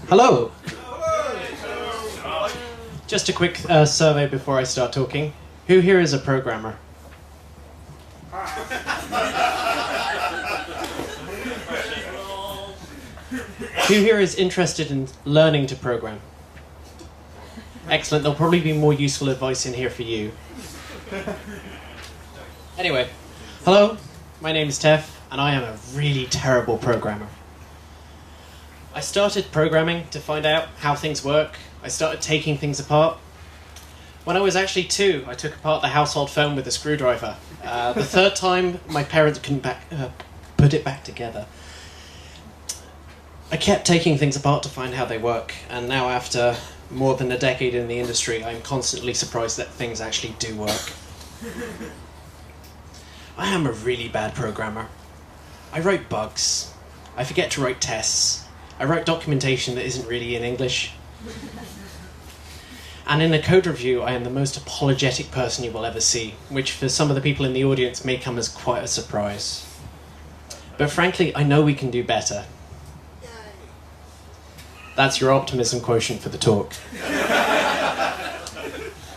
Hello. Just a quick survey before I start talking. Who here is a programmer? Who here is interested in learning to program? Excellent. There'll probably be more useful advice in here for you. Anyway, hello. My name is Tef, and I am a really terrible programmer. I started programming to find out how things work. I started taking things apart. When I was actually 2, I took apart the household phone with a screwdriver. The third time, my parents couldn't put it back together. I kept taking things apart to find how they work, and now after more than a decade in the industry, I'm constantly surprised that things actually do work. I am a really bad programmer. I write bugs. I forget to write tests. I write documentation that isn't really in English. And in a code review, I am the most apologetic person you will ever see, which for some of the people in the audience may come as quite a surprise. But frankly, I know we can do better. That's your optimism quotient for the talk.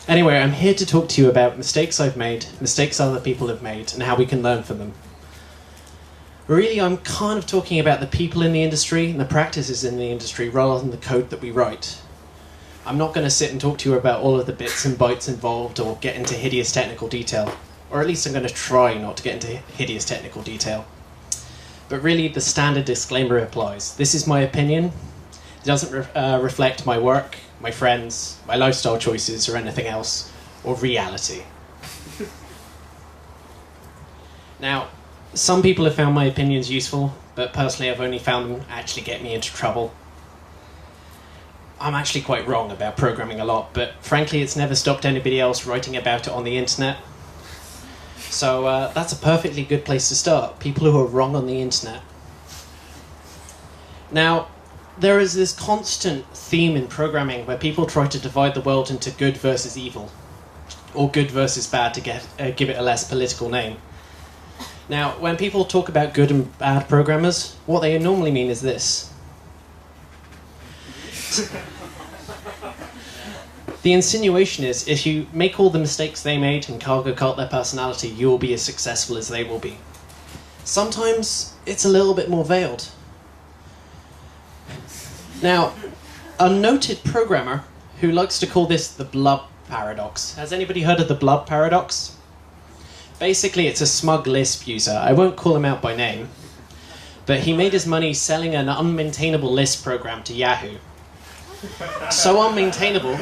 Anyway, I'm here to talk to you about mistakes I've made, mistakes other people have made, and how we can learn from them. Really, I'm kind of talking about the people in the industry and the practices in the industry rather than the code that we write. I'm not going to sit and talk to you about all of the bits and bytes involved or get into hideous technical detail. Or at least I'm going to try not to get into hideous technical detail. But really, the standard disclaimer applies. This is my opinion. It doesn't reflect my work, my friends, my lifestyle choices, or anything else, or reality. Now, some people have found my opinions useful, but personally I've only found them actually get me into trouble. I'm actually quite wrong about programming a lot, but frankly it's never stopped anybody else writing about it on the internet. So that's a perfectly good place to start, people who are wrong on the internet. Now, there is this constant theme in programming where people try to divide the world into good versus evil, or good versus bad to give it a less political name. Now, when people talk about good and bad programmers, what they normally mean is this. The insinuation is, if you make all the mistakes they made and cargo cult their personality, you will be as successful as they will be. Sometimes it's a little bit more veiled. Now, a noted programmer who likes to call this the Blub paradox. Has anybody heard of the Blub paradox? Basically, it's a smug Lisp user. I won't call him out by name. But he made his money selling an unmaintainable Lisp program to Yahoo. So unmaintainable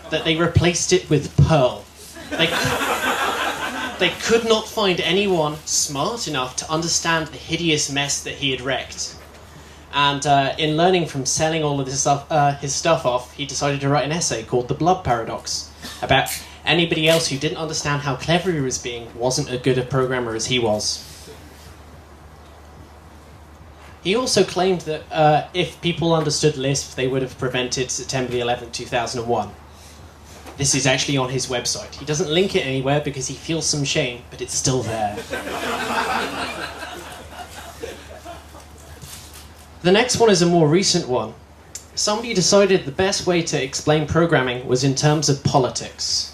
that they replaced it with Perl. They could not find anyone smart enough to understand the hideous mess that he had wrecked. And in learning from selling all of this stuff, his stuff off, he decided to write an essay called The Blub Paradox about anybody else who didn't understand how clever he was being wasn't as good a programmer as he was. He also claimed that if people understood Lisp, they would have prevented September 11, 2001. This is actually on his website. He doesn't link it anywhere because he feels some shame, but it's still there. The next one is a more recent one. Somebody decided the best way to explain programming was in terms of politics.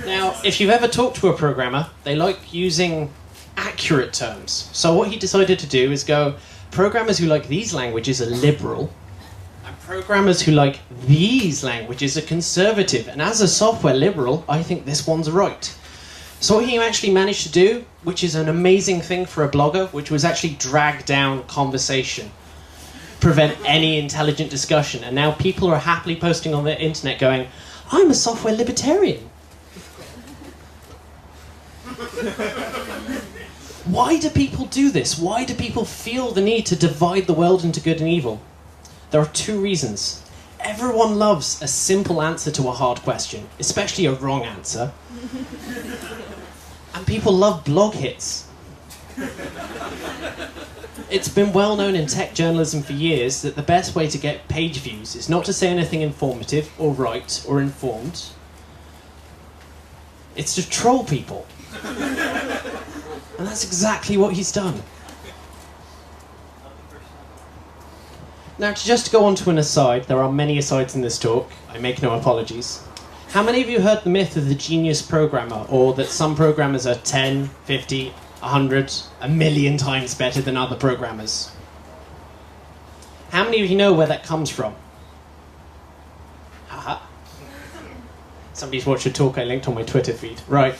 Now, if you've ever talked to a programmer, they like using accurate terms. So what he decided to do is go, programmers who like these languages are liberal, and programmers who like these languages are conservative. And as a software liberal, I think this one's right. So what he actually managed to do, which is an amazing thing for a blogger, which was actually drag down conversation, prevent any intelligent discussion. And now people are happily posting on the internet going, I'm a software libertarian. Why do people do this? Why do people feel the need to divide the world into good and evil? There are 2 reasons. Everyone loves a simple answer to a hard question, especially a wrong answer. And people love blog hits. It's been well known in tech journalism for years that the best way to get page views is not to say anything informative or right or informed. It's to troll people. And that's exactly what he's done. Now, to just go on to an aside, there are many asides in this talk. I make no apologies. How many of you heard the myth of the genius programmer, or that some programmers are 10, 50, 100, a million times better than other programmers? How many of you know where that comes from? Haha. Somebody's watched a talk I linked on my Twitter feed. Right.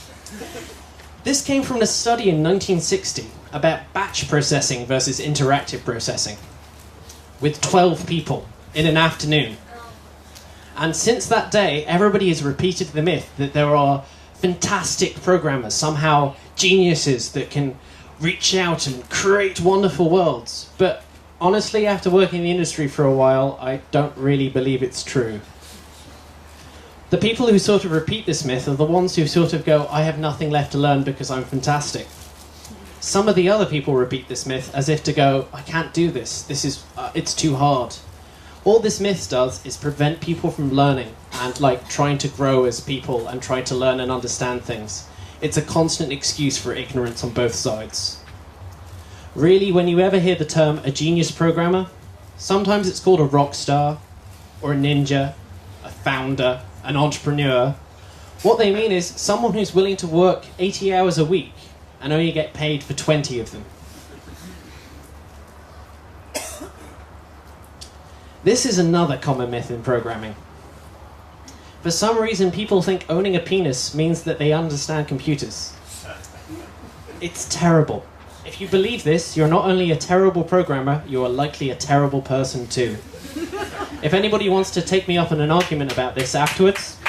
This came from a study in 1960 about batch processing versus interactive processing, with 12 people in an afternoon. And since that day, everybody has repeated the myth that there are fantastic programmers, somehow geniuses that can reach out and create wonderful worlds. But honestly, after working in the industry for a while, I don't really believe it's true. The people who sort of repeat this myth are the ones who sort of go, I have nothing left to learn because I'm fantastic. Some of the other people repeat this myth as if to go, I can't do this, it's too hard. All this myth does is prevent people from learning and trying to grow as people and trying to learn and understand things. It's a constant excuse for ignorance on both sides. Really, when you ever hear the term a genius programmer, sometimes it's called a rock star, or a ninja, a founder, an entrepreneur. What they mean is someone who's willing to work 80 hours a week and only get paid for 20 of them. This is another common myth in programming. For some reason, people think owning a penis means that they understand computers. It's terrible. If you believe this, you're not only a terrible programmer, you are likely a terrible person too. If anybody wants to take me up in an argument about this afterwards,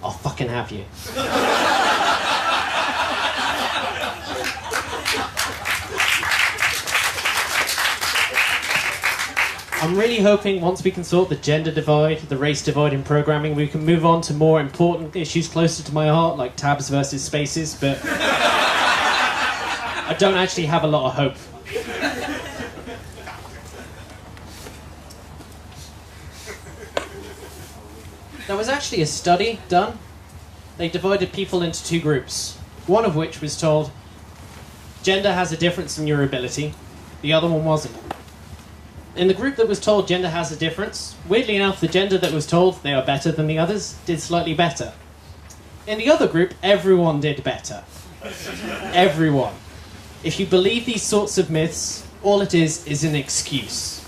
I'll fucking have you. I'm really hoping once we can sort the gender divide, the race divide in programming, we can move on to more important issues closer to my heart, like tabs versus spaces, but I don't actually have a lot of hope. There was actually a study done. They divided people into two groups, one of which was told, gender has a difference in your ability, the other one wasn't. In the group that was told gender has a difference, weirdly enough, the gender that was told they are better than the others did slightly better. In the other group, everyone did better. Everyone. If you believe these sorts of myths, all it is an excuse.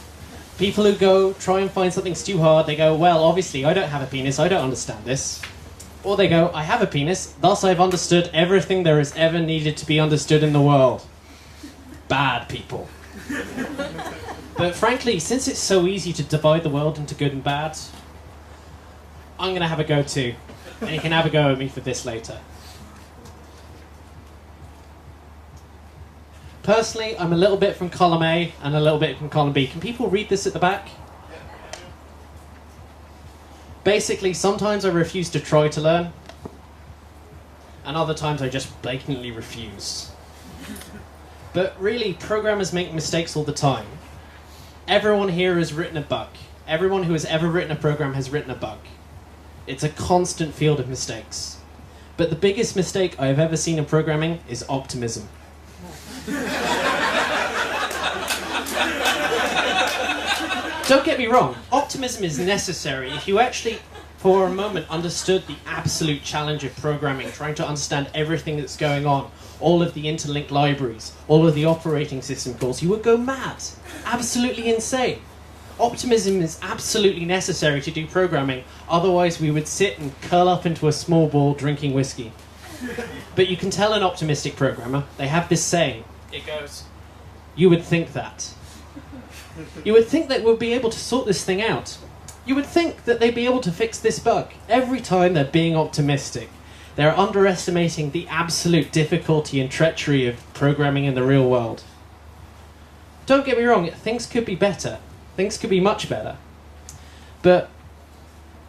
People who go, try and find something too hard, they go, well, obviously, I don't have a penis, I don't understand this. Or they go, I have a penis, thus I've understood everything there is ever needed to be understood in the world. Bad people. But frankly, since it's so easy to divide the world into good and bad, I'm going to have a go too. And you can have a go at me for this later. Personally, I'm a little bit from column A and a little bit from column B. Can people read this at the back? Basically, sometimes I refuse to try to learn, and other times I just blatantly refuse. But really, programmers make mistakes all the time. Everyone here has written a bug. Everyone who has ever written a program has written a bug. It's a constant field of mistakes. But the biggest mistake I have ever seen in programming is optimism. Don't get me wrong, optimism is necessary if you actually, for a moment, understood the absolute challenge of programming, trying to understand everything that's going on, all of the interlinked libraries, all of the operating system calls. You would go mad. Absolutely insane. Optimism is absolutely necessary to do programming, otherwise we would sit and curl up into a small ball drinking whiskey. But you can tell an optimistic programmer, they have this saying, it goes, you would think that. You would think that we'll be able to sort this thing out. You would think that they'd be able to fix this bug. Every time they're being optimistic, they're underestimating the absolute difficulty and treachery of programming in the real world. Don't get me wrong, things could be better. Things could be much better. But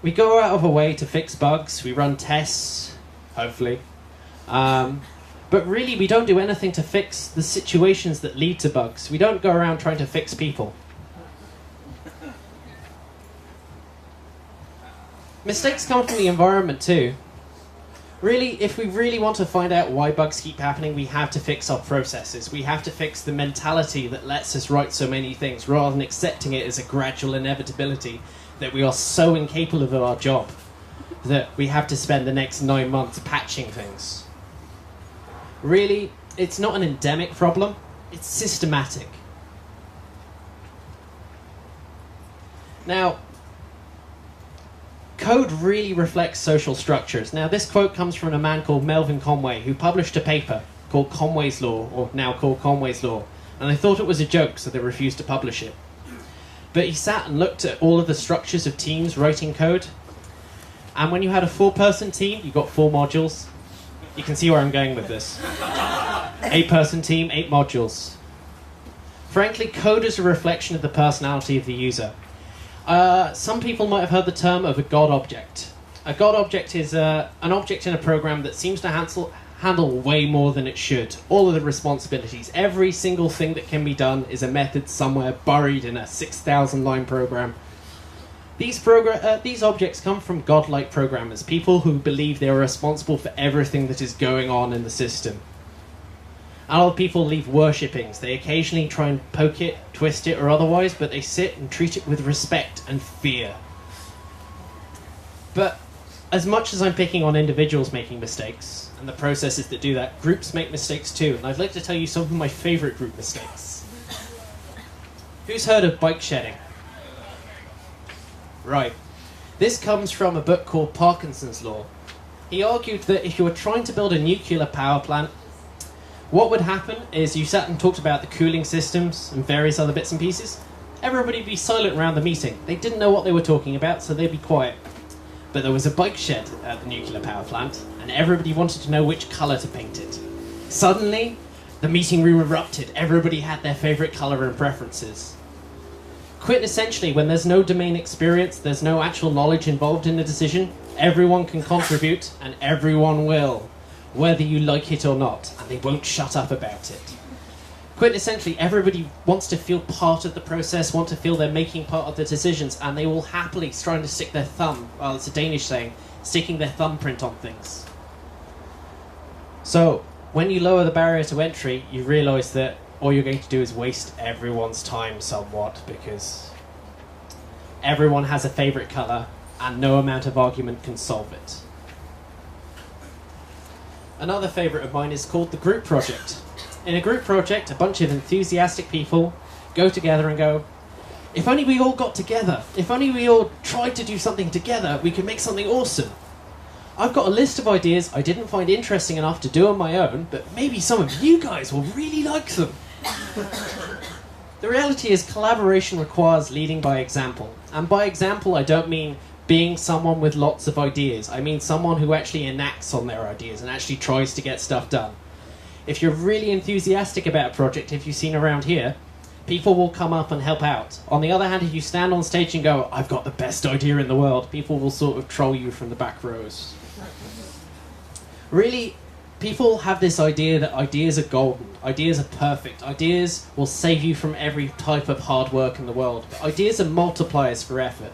we go out of our way to fix bugs, we run tests, hopefully. But really, we don't do anything to fix the situations that lead to bugs. We don't go around trying to fix people. Mistakes come from the environment too. Really, if we really want to find out why bugs keep happening, we have to fix our processes. We have to fix the mentality that lets us write so many things, rather than accepting it as a gradual inevitability that we are so incapable of our job that we have to spend the next 9 months patching things. Really, it's not an endemic problem, it's systematic. Now, code really reflects social structures. Now, this quote comes from a man called Melvin Conway, who published a paper called Conway's Law, or now called Conway's Law, and they thought it was a joke, so they refused to publish it. But he sat and looked at all of the structures of teams writing code, and when you had a 4-person team, you got 4 modules. You can see where I'm going with this. 8-person team, 8 modules. Frankly, code is a reflection of the personality of the user. Some people might have heard the term of a God object. A God object is an object in a program that seems to handle way more than it should. All of the responsibilities, every single thing that can be done is a method somewhere buried in a 6,000-line program. These objects come from godlike programmers, people who believe they are responsible for everything that is going on in the system. A lot of people leave worshipping. They occasionally try and poke it, twist it, or otherwise, but they sit and treat it with respect and fear. But as much as I'm picking on individuals making mistakes, and the processes that do that, groups make mistakes too, and I'd like to tell you some of my favourite group mistakes. Who's heard of bike shedding? Right. This comes from a book called Parkinson's Law. He argued that if you were trying to build a nuclear power plant, what would happen is you sat and talked about the cooling systems and various other bits and pieces. Everybody would be silent around the meeting. They didn't know what they were talking about, so they'd be quiet. But there was a bike shed at the nuclear power plant, and everybody wanted to know which colour to paint it. Suddenly, the meeting room erupted. Everybody had their favourite colour and preferences. Quintessentially, when there's no domain experience, there's no actual knowledge involved in the decision, everyone can contribute, and everyone will, whether you like it or not, and they won't shut up about it. Quintessentially, everybody wants to feel part of the process, want to feel they're making part of the decisions, and they will happily try to stick their thumb, well, it's a Danish saying, sticking their thumbprint on things. So, when you lower the barrier to entry, you realise that all you're going to do is waste everyone's time somewhat, because everyone has a favourite colour, and no amount of argument can solve it. Another favourite of mine is called the group project. In a group project, a bunch of enthusiastic people go together and go, if only we all got together, if only we all tried to do something together, we could make something awesome. I've got a list of ideas I didn't find interesting enough to do on my own, but maybe some of you guys will really like them. The reality is collaboration requires leading by example. And by example, I don't mean being someone with lots of ideas. I mean someone who actually enacts on their ideas and actually tries to get stuff done. If you're really enthusiastic about a project, if you've seen around here, people will come up and help out. On the other hand, if you stand on stage and go, I've got the best idea in the world, people will sort of troll you from the back rows. Really, people have this idea that ideas are golden, ideas are perfect, ideas will save you from every type of hard work in the world. But ideas are multipliers for effort.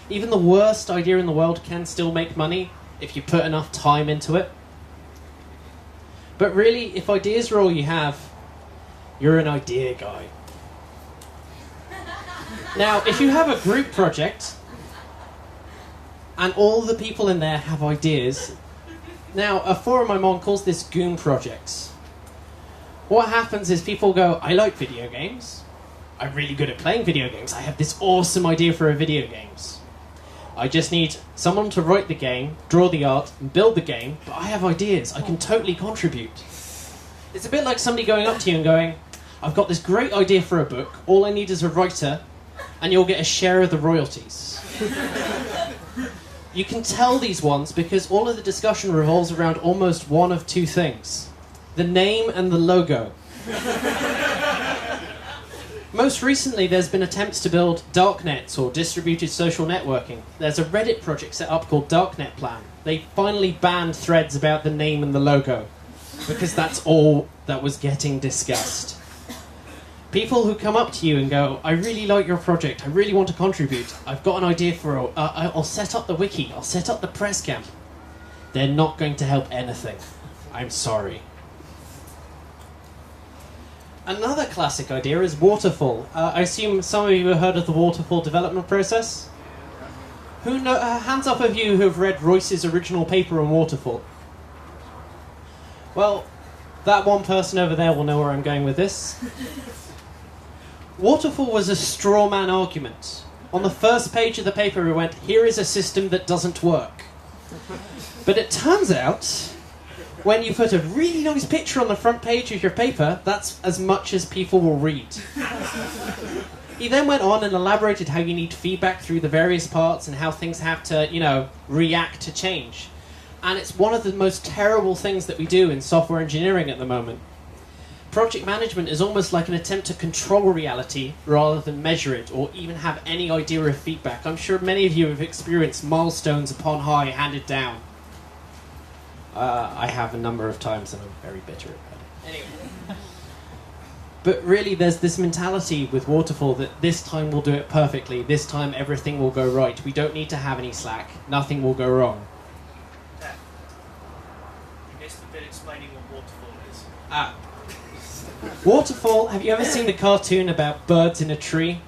Even the worst idea in the world can still make money if you put enough time into it. But really, if ideas are all you have, you're an idea guy. Now, if you have a group project, and all the people in there have ideas, now, a forum I'm on calls this Goon Projects. What happens is people go, I like video games. I'm really good at playing video games. I have this awesome idea for a video games. I just need someone to write the game, draw the art, and build the game, but I have ideas. I can totally contribute. It's a bit like somebody going up to you and going, I've got this great idea for a book. All I need is a writer, and you'll get a share of the royalties. You can tell these ones because all of the discussion revolves around almost one of two things. The name and the logo. Most recently, there's been attempts to build darknets or distributed social networking. There's a Reddit project set up called Darknet Plan. They finally banned threads about the name and the logo because that's all that was getting discussed. People who come up to you and go, I really like your project, I really want to contribute, I've got an idea for I'll set up the wiki, I'll set up the press camp. they're not going to help anything. I'm sorry. Another classic idea is waterfall. I assume some of you have heard of the waterfall development process? Who know? Hands up of you who have read Royce's original paper on waterfall. Well, that one person over there will know where I'm going with this. Waterfall was a straw man argument. On the first page of the paper we went, here is a system that doesn't work. But it turns out, when you put a really nice picture on the front page of your paper, that's as much as people will read. He then went on and elaborated how you need feedback through the various parts and how things have to, react to change. And it's one of the most terrible things that we do in software engineering at the moment. Project management is almost like an attempt to control reality rather than measure it or even have any idea of feedback. I'm sure many of you have experienced milestones upon high handed down. I have a number of times and I'm very bitter about it. Anyway. But really there's this mentality with Waterfall that this time we'll do it perfectly, this time everything will go right. We don't need to have any slack, nothing will go wrong. I guess the bit explaining what Waterfall is. Waterfall, have you ever seen the cartoon about birds in a tree?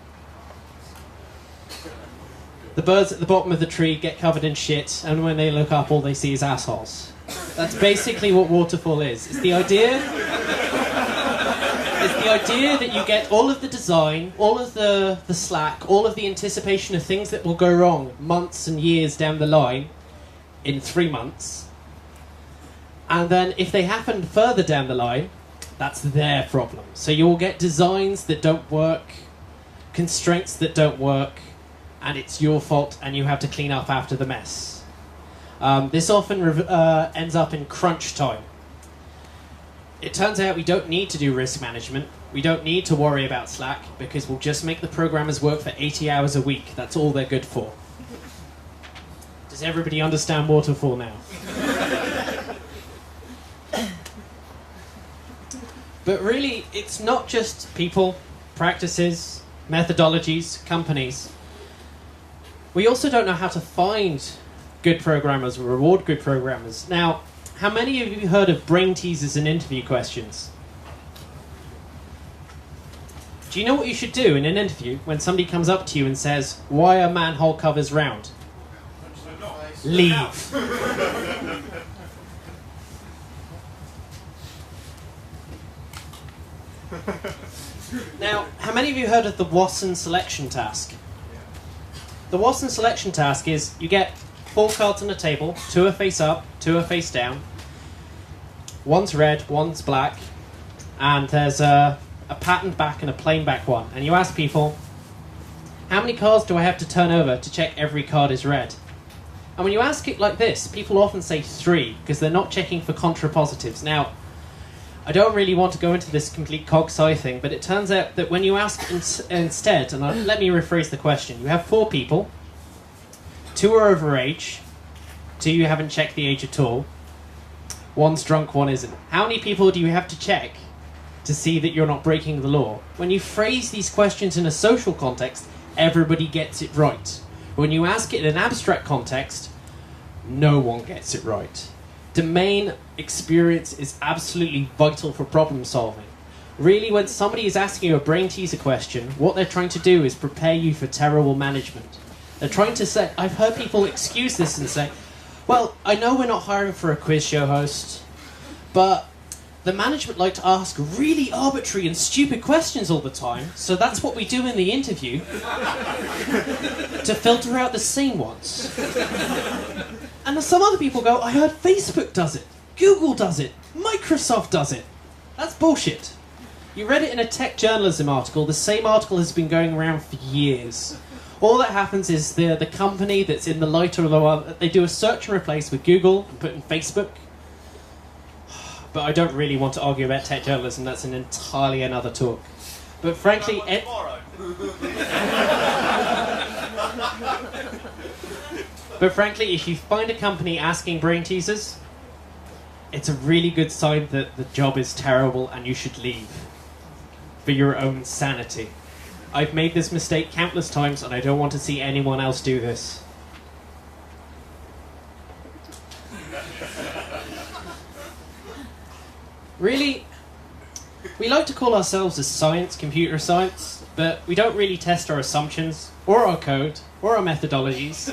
The birds at the bottom of the tree get covered in shit, and when they look up, all they see is assholes. That's basically what Waterfall is. It's the idea that you get all of the design, all of the slack, all of the anticipation of things that will go wrong months and years down the line in 3 months. And then if they happen further down the line, that's their problem. So you will get designs that don't work, constraints that don't work, and it's your fault and you have to clean up after the mess. This often ends up in crunch time. It turns out we don't need to do risk management. We don't need to worry about Slack because we'll just make the programmers work for 80 hours a week. That's all they're good for. Does everybody understand Waterfall now? But really, it's not just people, practices, methodologies, companies. We also don't know how to find good programmers or reward good programmers. Now, how many of you heard of brain teasers and interview questions? Do you know what you should do in an interview when somebody comes up to you and says, "Why are manhole covers round?" Leave. Now, how many of you heard of the Watson selection task? The Watson selection task is you get 4 cards on a table, 2 are face up, 2 are face down. One's red, one's black, and there's a patterned back and a plain back one. And you ask people, how many cards do I have to turn over to check every card is red? And when you ask it like this, people often say 3, because they're not checking for contrapositives. Now, I don't really want to go into this complete cog-sci thing, but it turns out that when you ask instead, and let me rephrase the question, you have 4 people, 2 are over age, 2 you haven't checked the age at all, 1's drunk, 1 isn't. How many people do you have to check to see that you're not breaking the law? When you phrase these questions in a social context, everybody gets it right. When you ask it in an abstract context, no one gets it right. Domain experience is absolutely vital for problem solving. Really, when somebody is asking you a brain teaser question, what they're trying to do is prepare you for terrible management. They're trying to say, I've heard people excuse this and say, well, I know we're not hiring for a quiz show host, but the management like to ask really arbitrary and stupid questions all the time, so that's what we do in the interview to filter out the sane ones. And some other people go, I heard Facebook does it, Google does it, Microsoft does it. That's bullshit. You read it in a tech journalism article. The same article has been going around for years. All that happens is the company that's in the light or the one, they do a search and replace with Google and put in Facebook. But I don't really want to argue about tech journalism. That's an entirely another talk. But frankly... But frankly, if you find a company asking brain teasers, it's a really good sign that the job is terrible and you should leave. For your own sanity. I've made this mistake countless times and I don't want to see anyone else do this. Really, we like to call ourselves a science, computer science, but we don't really test our assumptions, or our code, or our methodologies,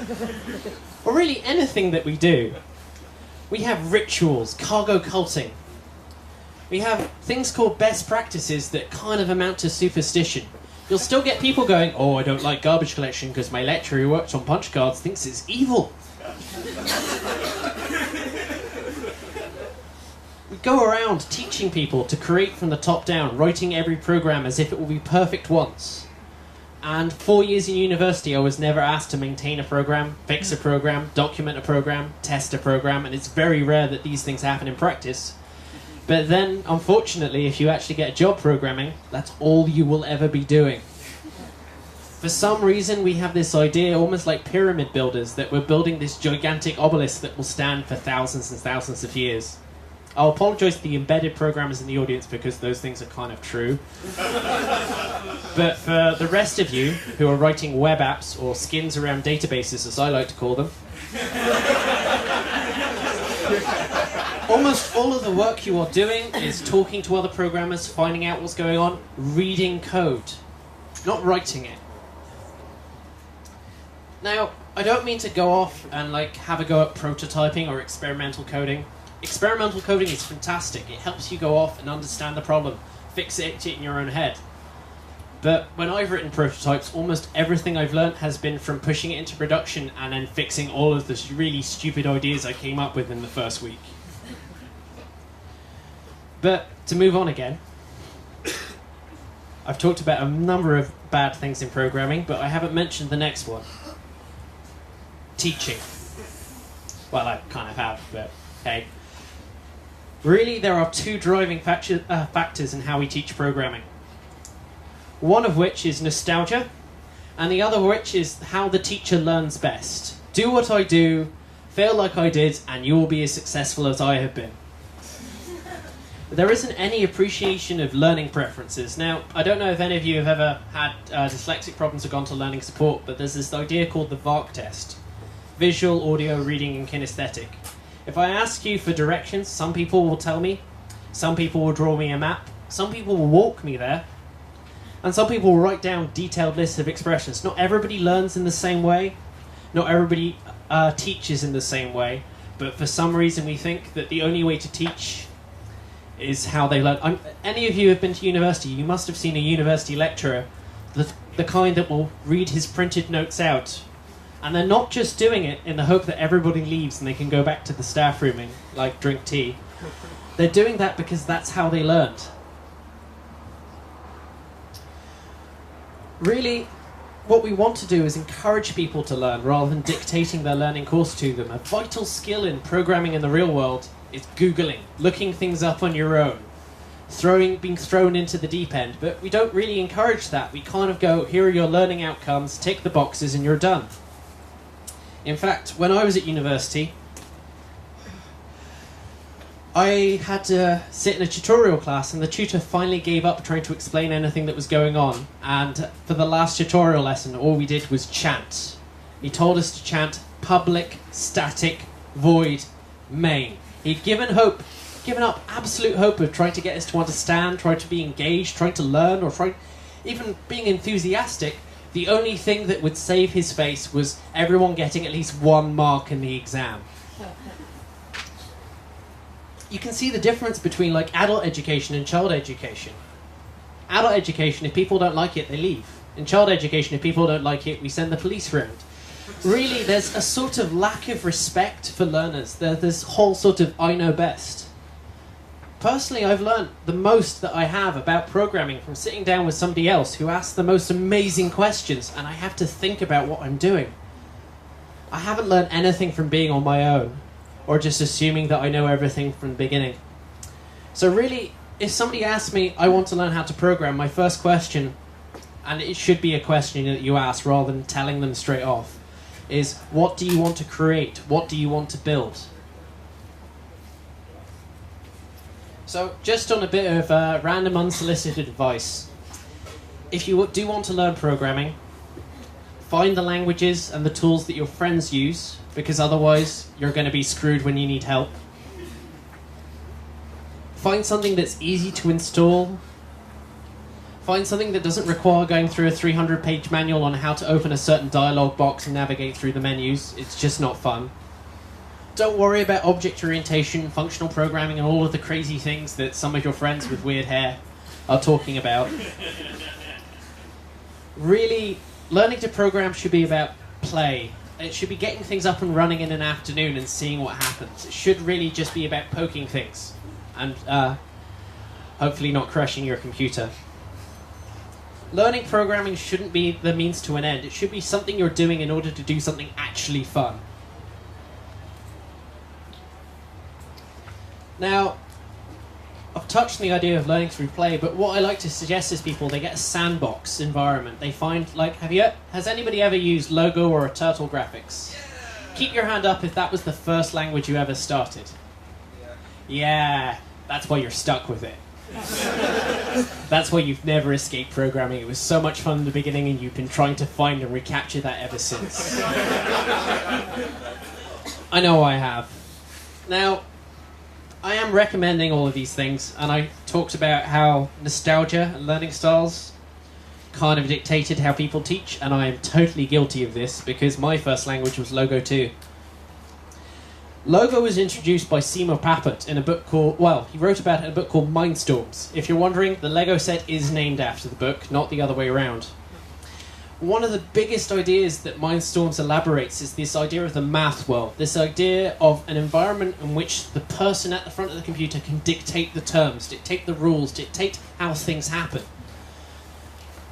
or really anything that we do. We have rituals, cargo culting. We have things called best practices that kind of amount to superstition. You'll still get people going, oh, I don't like garbage collection because my lecturer who works on punch cards thinks it's evil. We go around teaching people to create from the top down, writing every program as if it will be perfect once. And 4 years in university, I was never asked to maintain a program, fix a program, document a program, test a program, and it's very rare that these things happen in practice. But then, unfortunately, if you actually get a job programming, that's all you will ever be doing. For some reason, we have this idea, almost like pyramid builders, that we're building this gigantic obelisk that will stand for thousands and thousands of years. I'll apologise to the embedded programmers in the audience because those things are kind of true. But for the rest of you who are writing web apps or skins around databases, as I like to call them, almost all of the work you are doing is talking to other programmers, finding out what's going on, reading code, not writing it. Now, I don't mean to go off and have a go at prototyping or experimental coding. Experimental coding is fantastic. It helps you go off and understand the problem, fix it in your own head. But when I've written prototypes, almost everything I've learned has been from pushing it into production and then fixing all of the really stupid ideas I came up with in the first week. But to move on again, I've talked about a number of bad things in programming, but I haven't mentioned the next one. Teaching. Well, I kind of have, but hey. Really, there are two driving factors in how we teach programming. One of which is nostalgia, and the other of which is how the teacher learns best. Do what I do, fail like I did, and you will be as successful as I have been. There isn't any appreciation of learning preferences. Now, I don't know if any of you have ever had dyslexic problems or gone to learning support, but there's this idea called the VARK test. Visual, audio, reading, and kinesthetic. If I ask you for directions, some people will tell me, some people will draw me a map, some people will walk me there, and some people will write down detailed lists of expressions. Not everybody learns in the same way, not everybody teaches in the same way, but for some reason we think that the only way to teach is how they learn. Any of you have been to university, you must have seen a university lecturer, the kind that will read his printed notes out. And they're not just doing it in the hope that everybody leaves and they can go back to the staff room and drink tea. They're doing that because that's how they learned. Really, what we want to do is encourage people to learn rather than dictating their learning course to them. A vital skill in programming in the real world is Googling, looking things up on your own, being thrown into the deep end. But we don't really encourage that. We kind of go, here are your learning outcomes, tick the boxes and you're done. In fact, when I was at university, I had to sit in a tutorial class and the tutor finally gave up trying to explain anything that was going on. And for the last tutorial lesson, all we did was chant. He told us to chant public, static, void, main. He'd given up absolute hope of trying to get us to understand, trying to be engaged, trying to learn, or even being enthusiastic. The only thing that would save his face was everyone getting at least 1 mark in the exam. You can see the difference between adult education and child education. Adult education, if people don't like it, they leave. In child education, if people don't like it, we send the police round. Really, there's a sort of lack of respect for learners. There's this whole sort of I know best. Personally, I've learned the most that I have about programming from sitting down with somebody else who asks the most amazing questions, and I have to think about what I'm doing. I haven't learned anything from being on my own, or just assuming that I know everything from the beginning. So really, if somebody asks me, I want to learn how to program, my first question, and it should be a question that you ask rather than telling them straight off, is what do you want to create? What do you want to build? So, just on a bit of random unsolicited advice, if you do want to learn programming, find the languages and the tools that your friends use, because otherwise you're going to be screwed when you need help. Find something that's easy to install. Find something that doesn't require going through a 300-page manual on how to open a certain dialog box and navigate through the menus. It's just not fun. Don't worry about object orientation, functional programming, and all of the crazy things that some of your friends with weird hair are talking about. Really, learning to program should be about play. It should be getting things up and running in an afternoon and seeing what happens. It should really just be about poking things and hopefully not crashing your computer. Learning programming shouldn't be the means to an end. It should be something you're doing in order to do something actually fun. Now, I've touched on the idea of learning through play, but what I like to suggest is people, they get a sandbox environment. They find, like, has anybody ever used Logo or a Turtle graphics? Yeah. Keep your hand up if that was the first language you ever started. Yeah, that's why you're stuck with it. That's why you've never escaped programming. It was so much fun in the beginning and you've been trying to find and recapture that ever since. I know I have. Now, I am recommending all of these things, and I talked about how nostalgia and learning styles kind of dictated how people teach, and I am totally guilty of this because my first language was Logo too. Logo was introduced by Seymour Papert in a book called, well, he wrote about it in a book called Mindstorms. If you're wondering, the Lego set is named after the book, not the other way around. One of the biggest ideas that Mindstorms elaborates is this idea of the math world, this idea of an environment in which the person at the front of the computer can dictate the terms, dictate the rules, dictate how things happen.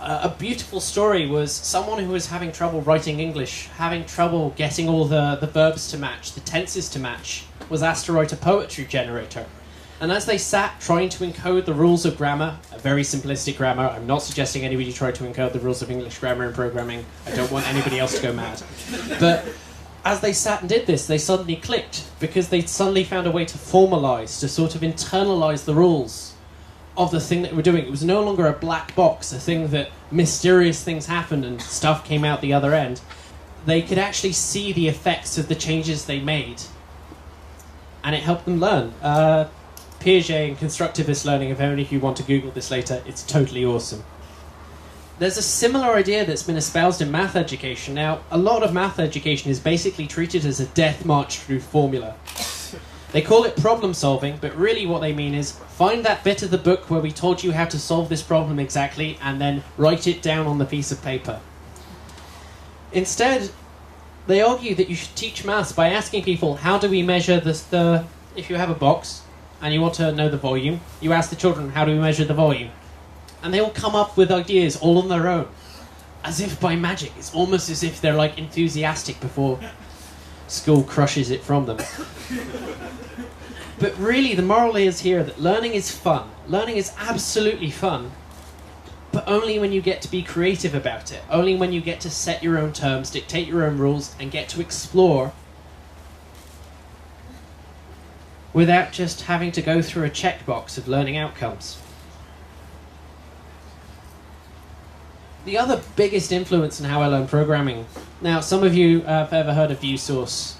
A beautiful story was someone who was having trouble writing English, having trouble getting all the verbs to match, the tenses to match, was asked to write a poetry generator. And as they sat trying to encode the rules of grammar, a very simplistic grammar, I'm not suggesting anybody try to encode the rules of English grammar and programming, I don't want anybody else to go mad. But as they sat and did this, they suddenly clicked, because they suddenly found a way to formalize, to sort of internalize the rules of the thing that we're doing. It was no longer a black box, a thing that mysterious things happened and stuff came out the other end. They could actually see the effects of the changes they made, and it helped them learn. Piaget and constructivist learning, if only if you want to Google this later, it's totally awesome. There's a similar idea that's been espoused in math education. Now, a lot of math education is basically treated as a death march through formula. They call it problem solving, but really what they mean is find that bit of the book where we told you how to solve this problem exactly and then write it down on the piece of paper. Instead, they argue that you should teach maths by asking people, how do we measure if you have a box and you want to know the volume, you ask the children, how do we measure the volume? And they all come up with ideas all on their own, as if by magic. It's almost as if they're like enthusiastic before school crushes it from them. But really, the moral is here that learning is fun. Learning is absolutely fun, but only when you get to be creative about it. Only when you get to set your own terms, dictate your own rules, and get to explore without just having to go through a checkbox of learning outcomes. The other biggest influence in how I learn programming. Now, some of you have ever heard of ViewSource.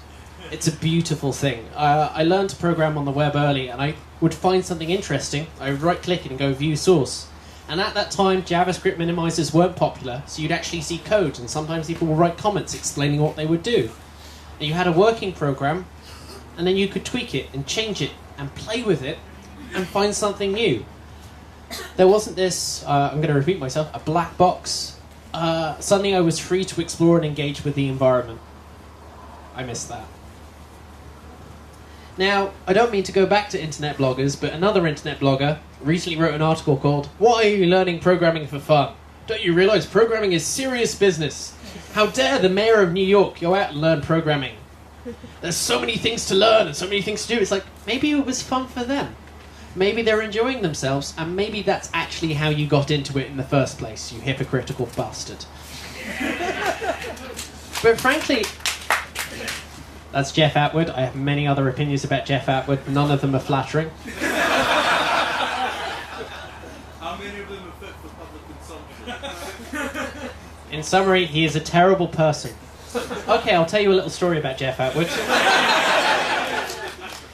It's a beautiful thing. I learned to program on the web early, and I would find something interesting. I would right-click it and go View Source. And at that time, JavaScript minimizers weren't popular, so you'd actually see code, and sometimes people would write comments explaining what they would do. And you had a working program, and then you could tweak it and change it and play with it and find something new. There wasn't this, I'm going to repeat myself, a black box. Suddenly I was free to explore and engage with the environment. I missed that. Now, I don't mean to go back to internet bloggers, but another internet blogger recently wrote an article called, "Why are you learning programming for fun? Don't you realize programming is serious business? How dare the mayor of New York go out and learn programming? There's so many things to learn and so many things to do." It's like, maybe it was fun for them. Maybe they're enjoying themselves, and maybe that's actually how you got into it in the first place, you hypocritical bastard. But frankly, that's Jeff Atwood. I have many other opinions about Jeff Atwood. None of them are flattering. How many of them are fit for public consumption? In summary, he is a terrible person. Okay, I'll tell you a little story about Jeff Atwood.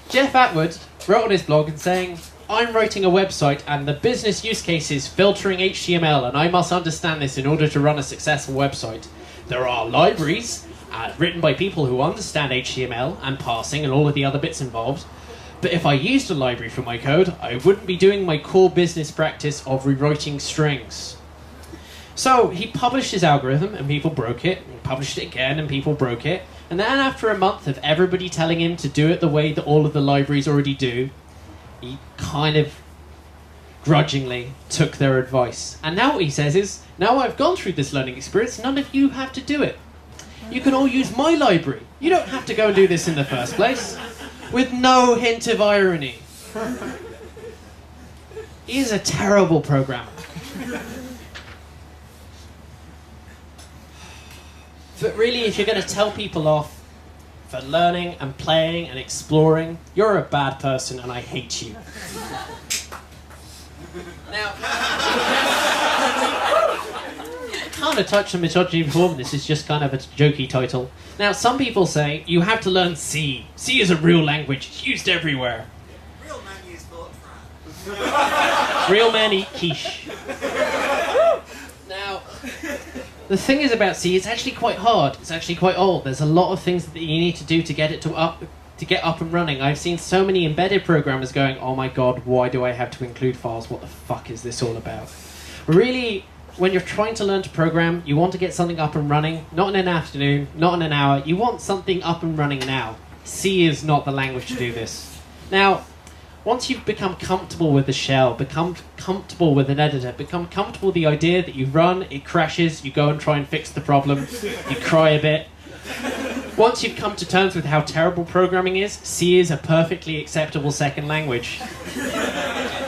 Jeff Atwood wrote on his blog and saying I'm writing a website and the business use case is filtering HTML and I must understand this in order to run a successful website. There are libraries written by people who understand HTML and parsing and all of the other bits involved. But if I used a library for my code, I wouldn't be doing my core business practice of rewriting strings. So he published his algorithm and people broke it. He published it again and people broke it. And then after a month of everybody telling him to do it the way that all of the libraries already do, he kind of grudgingly took their advice. And now what he says is, now I've gone through this learning experience, none of you have to do it. You can all use my library. You don't have to go and do this in the first place. With no hint of irony. He is a terrible programmer. But really, if you're going to tell people off for learning and playing and exploring, you're a bad person and I hate you. Now, I kind of touched on misogyny before, but this is just kind of a jokey title. Now, some people say you have to learn C. C is a real language. It's used everywhere. Real men use Fortran. Real men eat quiche. Now, the thing is about C, it's actually quite hard. It's actually quite old. There's a lot of things that you need to do to get it to get up and running. I've seen so many embedded programmers going, oh my god, why do I have to include files? What the fuck is this all about? Really, when you're trying to learn to program, you want to get something up and running, not in an afternoon, not in an hour. You want something up and running now. C is not the language to do this. Now, once you've become comfortable with the shell, become comfortable with an editor, become comfortable with the idea that you run, it crashes, you go and try and fix the problem, you cry a bit. Once you've come to terms with how terrible programming is, C is a perfectly acceptable second language.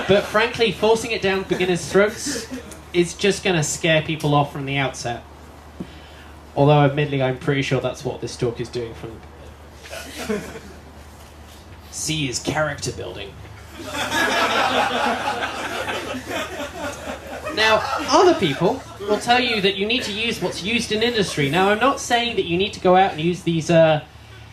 But frankly, forcing it down beginners' throats is just going to scare people off from the outset. Although, admittedly, I'm pretty sure that's what this talk is doing from the beginning. C is character building. Now, other people will tell you that you need to use what's used in industry. Now, I'm not saying that you need to go out and use these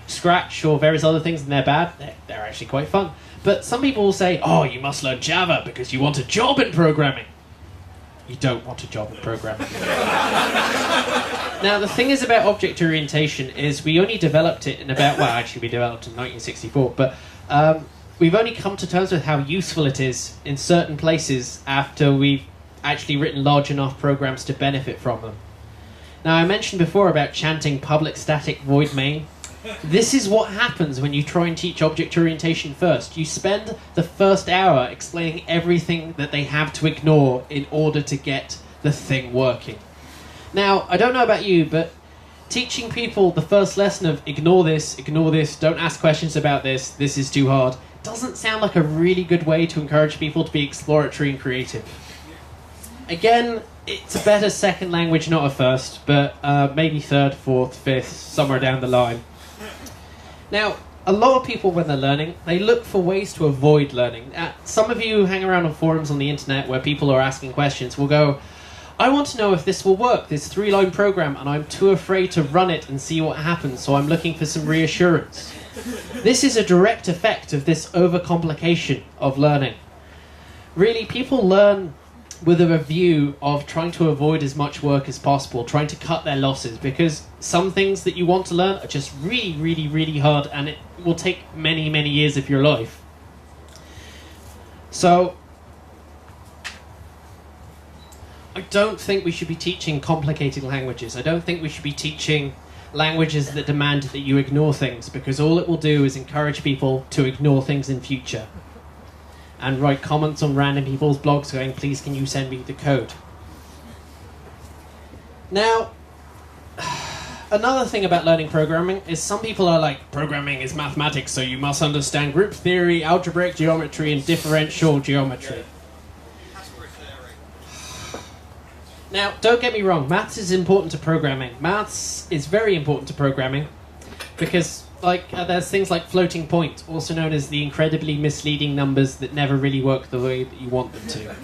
Scratch or various other things and they're bad. They're actually quite fun. But some people will say, oh, you must learn Java because you want a job in programming. You don't want a job in programming. Now, the thing is about object orientation is we only developed it in about, well, actually we developed it in 1964, but we've only come to terms with how useful it is in certain places after we've actually written large enough programs to benefit from them. Now, I mentioned before about chanting public static void main. This is what happens when you try and teach object orientation first. You spend the first hour explaining everything that they have to ignore in order to get the thing working. Now, I don't know about you, but teaching people the first lesson of ignore this, don't ask questions about this is too hard, doesn't sound like a really good way to encourage people to be exploratory and creative. Again, it's a better second language, not a first, but maybe third, fourth, fifth, somewhere down the line. Now, a lot of people, when they're learning, they look for ways to avoid learning. Some of you who hang around on forums on the internet where people are asking questions will go, I want to know if this will work, this 3-line program, and I'm too afraid to run it and see what happens, so I'm looking for some reassurance. This is a direct effect of this overcomplication of learning. Really, people learn with a view of trying to avoid as much work as possible, trying to cut their losses, because some things that you want to learn are just really, really, really hard, and it will take many, many years of your life. So, I don't think we should be teaching complicated languages. I don't think we should be teaching languages that demand that you ignore things, because all it will do is encourage people to ignore things in future and write comments on random people's blogs going, please can you send me the code. Now, another thing about learning programming is some people are like, programming is mathematics, so you must understand group theory, algebraic geometry, and differential geometry. Now, don't get me wrong, maths is important to programming. Maths is very important to programming because there's things like floating point, also known as the incredibly misleading numbers that never really work the way that you want them to.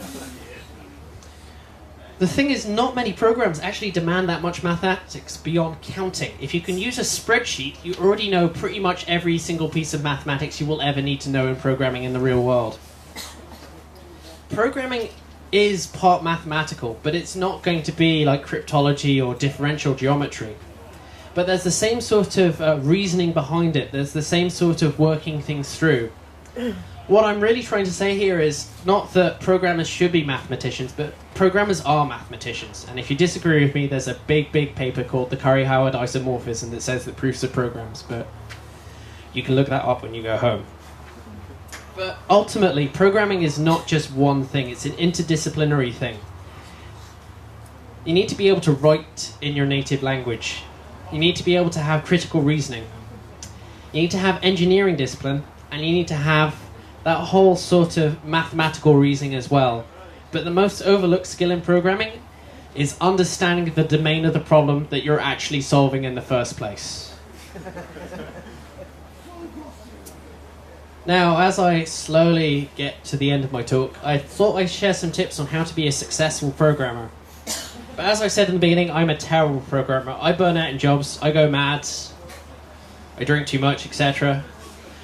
The thing is, not many programs actually demand that much mathematics beyond counting. If you can use a spreadsheet, you already know pretty much every single piece of mathematics you will ever need to know in programming in the real world. programming is part mathematical, but it's not going to be like cryptology or differential geometry. But there's the same sort of reasoning behind it. There's the same sort of working things through. What I'm really trying to say here is not that programmers should be mathematicians, but programmers are mathematicians. And if you disagree with me, there's a big, big paper called the Curry-Howard isomorphism that says that proofs are programs, but you can look that up when you go home. But ultimately, programming is not just one thing, it's an interdisciplinary thing. You need to be able to write in your native language. You need to be able to have critical reasoning. You need to have engineering discipline, and you need to have that whole sort of mathematical reasoning as well. But the most overlooked skill in programming is understanding the domain of the problem that you're actually solving in the first place. Now, as I slowly get to the end of my talk, I thought I'd share some tips on how to be a successful programmer. But as I said in the beginning, I'm a terrible programmer. I burn out in jobs, I go mad, I drink too much, etc.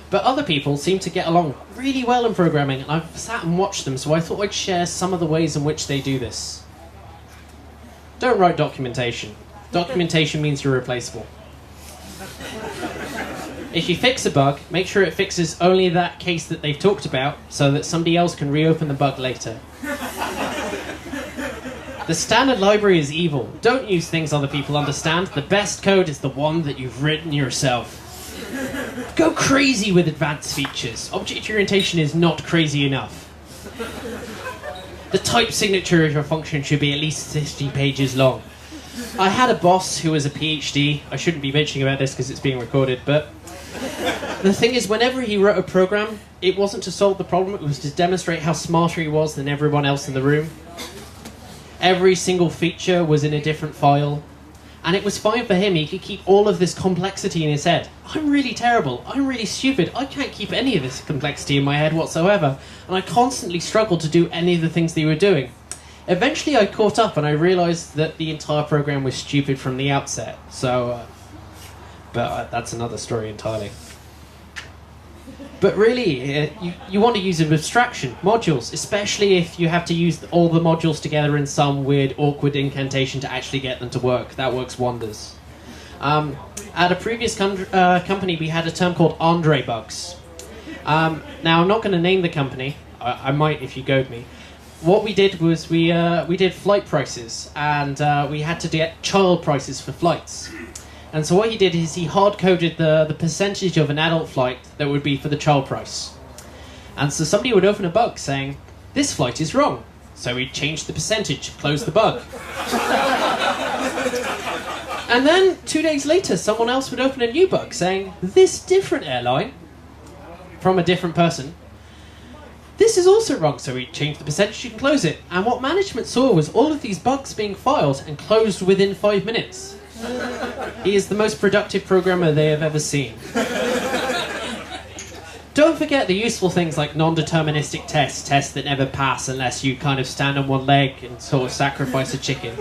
But other people seem to get along really well in programming, and I've sat and watched them, so I thought I'd share some of the ways in which they do this. Don't write documentation. Documentation means you're replaceable. If you fix a bug, make sure it fixes only that case that they've talked about, so that somebody else can reopen the bug later. The standard library is evil. Don't use things other people understand. The best code is the one that you've written yourself. Go crazy with advanced features. Object orientation is not crazy enough. The type signature of your function should be at least 50 pages long. I had a boss who was a PhD. I shouldn't be mentioning about this because it's being recorded, but the thing is, whenever he wrote a program, it wasn't to solve the problem, it was to demonstrate how smarter he was than everyone else in the room. Every single feature was in a different file. And it was fine for him, he could keep all of this complexity in his head. I'm really terrible, I'm really stupid, I can't keep any of this complexity in my head whatsoever, and I constantly struggled to do any of the things they were doing. Eventually I caught up and I realised that the entire program was stupid from the outset, but that's another story entirely. But really, you want to use an abstraction, modules, especially if you have to use all the modules together in some weird, awkward incantation to actually get them to work. That works wonders. At a previous company, we had a term called Andre bugs. Now, I'm not going to name the company. I might if you goad me. What we did was we did flight prices, and we had to get child prices for flights. And so what he did is he hard-coded the percentage of an adult flight that would be for the child price. And so somebody would open a bug saying, this flight is wrong. So he'd change the percentage, close the bug. And then 2 days later, someone else would open a new bug saying, this different airline, from a different person, this is also wrong. So he'd change the percentage and close it. And what management saw was all of these bugs being filed and closed within 5 minutes. He is the most productive programmer they have ever seen. Don't forget the useful things like non-deterministic tests that never pass unless you kind of stand on one leg and sort of sacrifice a chicken.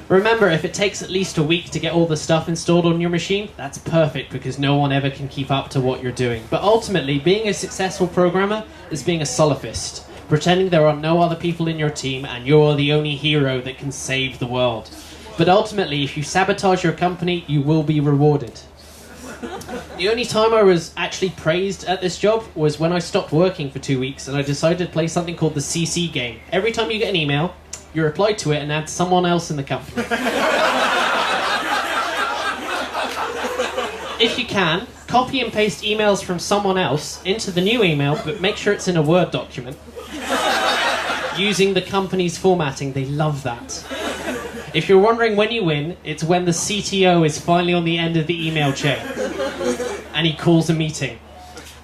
Remember, if it takes at least a week to get all the stuff installed on your machine, that's perfect because no one ever can keep up to what you're doing. But ultimately, being a successful programmer is being a solipsist, pretending there are no other people in your team and you're the only hero that can save the world. But ultimately, if you sabotage your company, you will be rewarded. The only time I was actually praised at this job was when I stopped working for 2 weeks and I decided to play something called the CC game. Every time you get an email, you reply to it and add someone else in the company. If you can, copy and paste emails from someone else into the new email, but make sure it's in a Word document. Using the company's formatting, they love that. If you're wondering when you win, it's when the CTO is finally on the end of the email chain and he calls a meeting.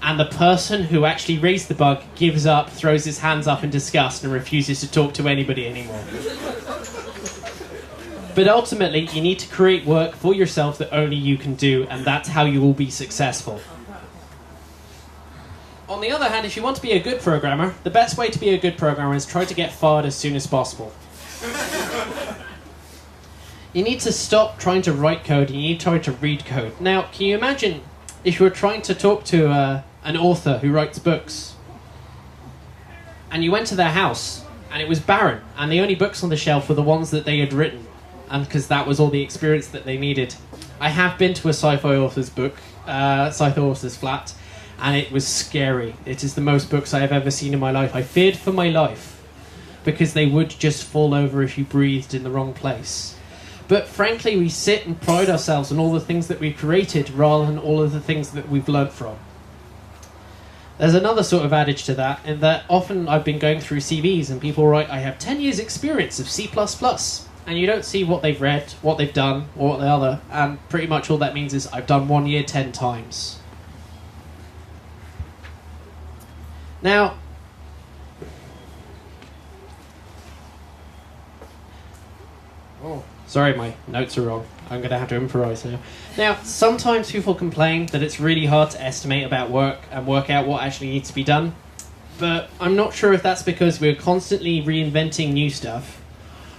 And the person who actually raised the bug gives up, throws his hands up in disgust and refuses to talk to anybody anymore. But ultimately, you need to create work for yourself that only you can do, and that's how you will be successful. On the other hand, if you want to be a good programmer, the best way to be a good programmer is try to get fired as soon as possible. You need to stop trying to write code and you need to try to read code. Now, can you imagine if you were trying to talk to an author who writes books? and you went to their house, and it was barren, and the only books on the shelf were the ones that they had written, and because that was all the experience that they needed. I have been to a sci-fi author's sci-fi author's flat, and it was scary. It is the most books I have ever seen in my life. I feared for my life, because they would just fall over if you breathed in the wrong place. But frankly, we sit and pride ourselves on all the things that we've created rather than all of the things that we've learnt from. There's another sort of adage to that, in that often I've been going through CVs and people write, I have 10 years experience of C++, and you don't see what they've read, what they've done, or what the other, and pretty much all that means is I've done 1 year 10 times. Now, sorry, my notes are wrong. I'm going to have to improvise now. Now, sometimes people complain that it's really hard to estimate about work and work out what actually needs to be done. But I'm not sure if that's because we're constantly reinventing new stuff,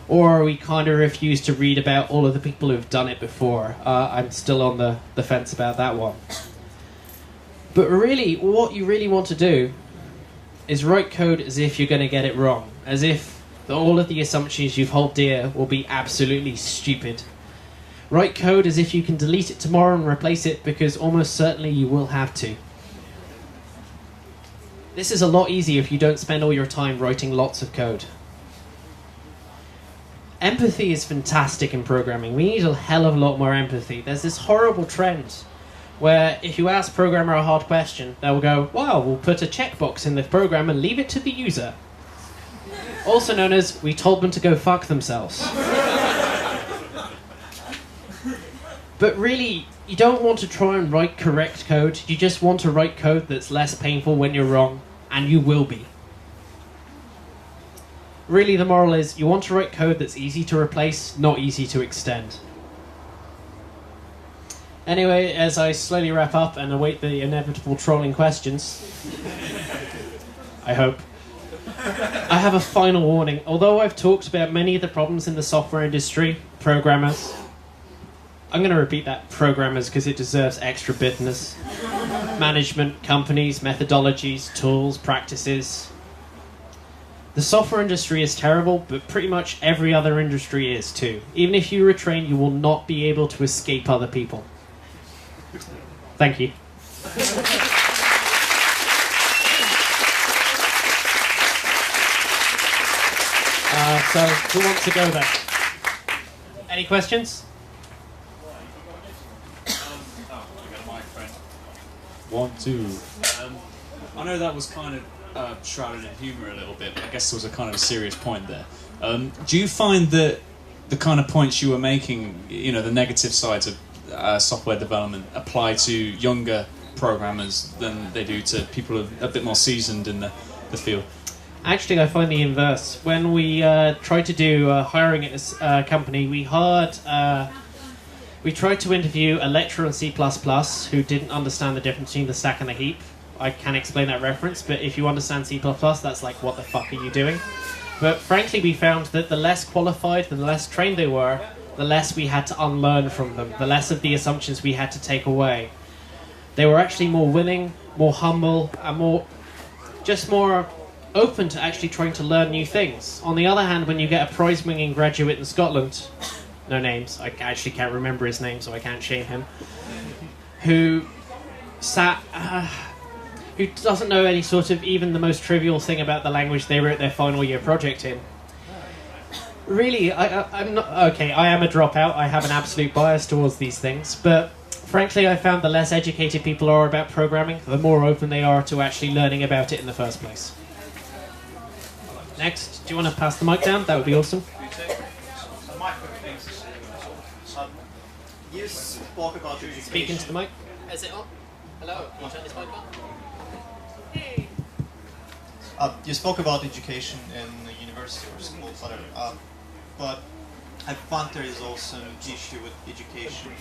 or we kind of refuse to read about all of the people who've done it before. I'm still on the fence about that one. But really, what you really want to do is write code as if you're going to get it wrong, as if all of the assumptions you hold dear will be absolutely stupid. Write code as if you can delete it tomorrow and replace it, because almost certainly you will have to. This is a lot easier if you don't spend all your time writing lots of code. Empathy is fantastic in programming. We need a hell of a lot more empathy. There's this horrible trend where if you ask a programmer a hard question, they'll go, wow, we'll put a checkbox in the program and leave it to the user. Also known as, we told them to go fuck themselves. But really, you don't want to try and write correct code. You just want to write code that's less painful when you're wrong, and you will be. Really, the moral is, you want to write code that's easy to replace, not easy to extend. Anyway, as I slowly wrap up and await the inevitable trolling questions, I hope, I have a final warning. Although I've talked about many of the problems in the software industry, programmers, I'm going to repeat that, programmers, because it deserves extra bitterness. Management, companies, methodologies, tools, practices. The software industry is terrible, but pretty much every other industry is too. Even if you retrain, you will not be able to escape other people. Thank you. So, who wants to go there? Any questions? One, two. I know that was kind of shrouded in humour a little bit, but I guess there was a kind of a serious point there. Do you find that the kind of points you were making, you know, the negative sides of software development apply to younger programmers than they do to people who are a bit more seasoned in the field? Actually, I find the inverse. When we tried to do hiring at this company, we tried to interview a lecturer on C++ who didn't understand the difference between the stack and the heap. I can explain that reference, but if you understand C++, that's like, what the fuck are you doing? But frankly, we found that the less qualified, the less trained they were, the less we had to unlearn from them, the less of the assumptions we had to take away. They were actually more willing, more humble, and more open to actually trying to learn new things. On the other hand, when you get a prize-winning graduate in Scotland, no names, I actually can't remember his name, so I can't shame him, who doesn't know any sort of even the most trivial thing about the language they wrote their final year project in. Really, I'm not... Okay, I am a dropout. I have an absolute bias towards these things. But frankly, I found the less educated people are about programming, the more open they are to actually learning about it in the first place. Next, do you want to pass the mic down? That would be awesome. You spoke about education. Speak into the mic. Is it on? Hello, can you turn this mic on? You spoke about education in the university or school, whatever. But I find there is also an issue with education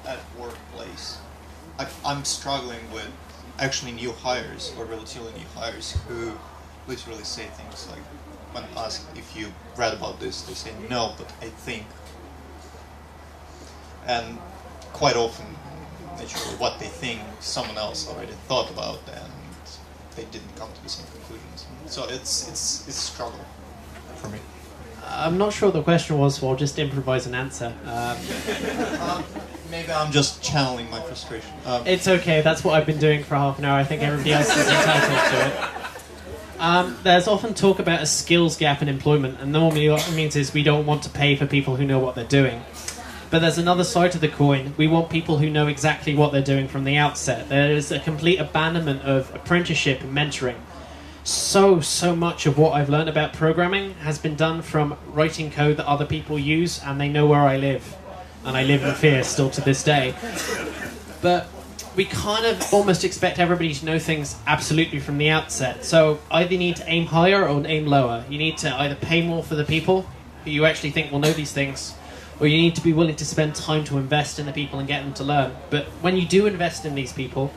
at workplace. I'm struggling with actually new hires or relatively new hires who literally say things like, when asked if you read about this, they say no, but I think. And quite often, naturally, what they think someone else already thought about, and they didn't come to the same conclusions. So it's a struggle for me. I'm not sure what the question was, so I'll just improvise an answer. Maybe I'm just channeling my frustration. It's okay, that's what I've been doing for half an hour. I think everybody else is entitled to it. There's often talk about a skills gap in employment, and normally what it means is we don't want to pay for people who know what they're doing. But there's another side to the coin. We want people who know exactly what they're doing from the outset. There is a complete abandonment of apprenticeship and mentoring. So much of what I've learned about programming has been done from writing code that other people use, and they know where I live. And I live in fear still to this day. But we kind of almost expect everybody to know things absolutely from the outset. So either you need to aim higher or aim lower. You need to either pay more for the people who you actually think will know these things, or you need to be willing to spend time to invest in the people and get them to learn. But when you do invest in these people,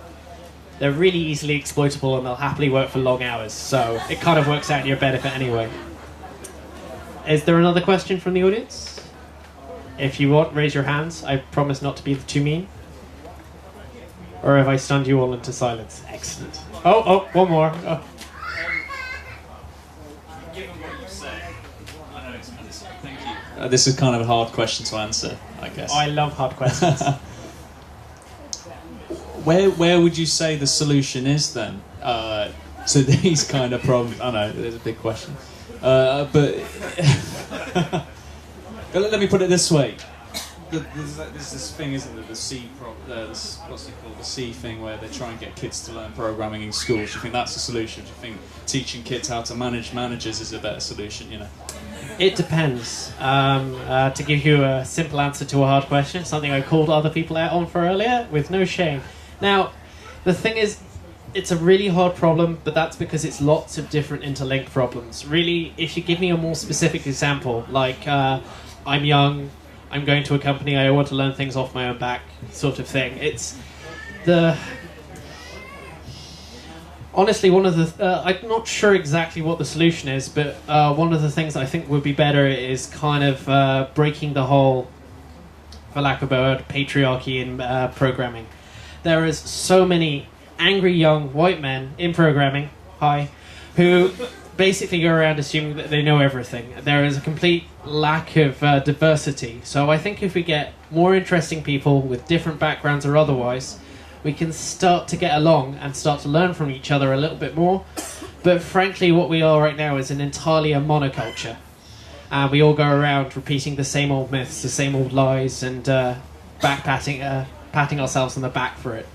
they're really easily exploitable and they'll happily work for long hours. So it kind of works out in your benefit anyway. Is there another question from the audience? If you want, raise your hands. I promise not to be too mean. Or have I stunned you all into silence? Excellent. Oh, one more. Oh. Given what you say, I know it's thank you. This is kind of a hard question to answer, I guess. I love hard questions. Where would you say the solution is then to these kind of problems? I know, there's a big question. But let me put it this way. There's this thing, isn't there, the C what's it called? The C thing where they try and get kids to learn programming in schools. Do you think that's a solution? Do you think teaching kids how to manage managers is a better solution, you know? It depends. To give you a simple answer to a hard question, something I called other people out on for earlier, with no shame. Now, the thing is, it's a really hard problem, but that's because it's lots of different interlinked problems. Really, if you give me a more specific example, like I'm young, I'm going to a company, I want to learn things off my own back, sort of thing. It's the... Honestly, one of the... I'm not sure exactly what the solution is, but one of the things I think would be better is kind of breaking the whole, for lack of a word, patriarchy in programming. There is so many angry young white men in programming, who basically go around assuming that they know everything. There is a complete lack of diversity. So I think if we get more interesting people with different backgrounds or otherwise, we can start to get along and start to learn from each other a little bit more. But frankly, what we are right now is entirely a monoculture. We all go around repeating the same old myths, the same old lies, and patting ourselves on the back for it.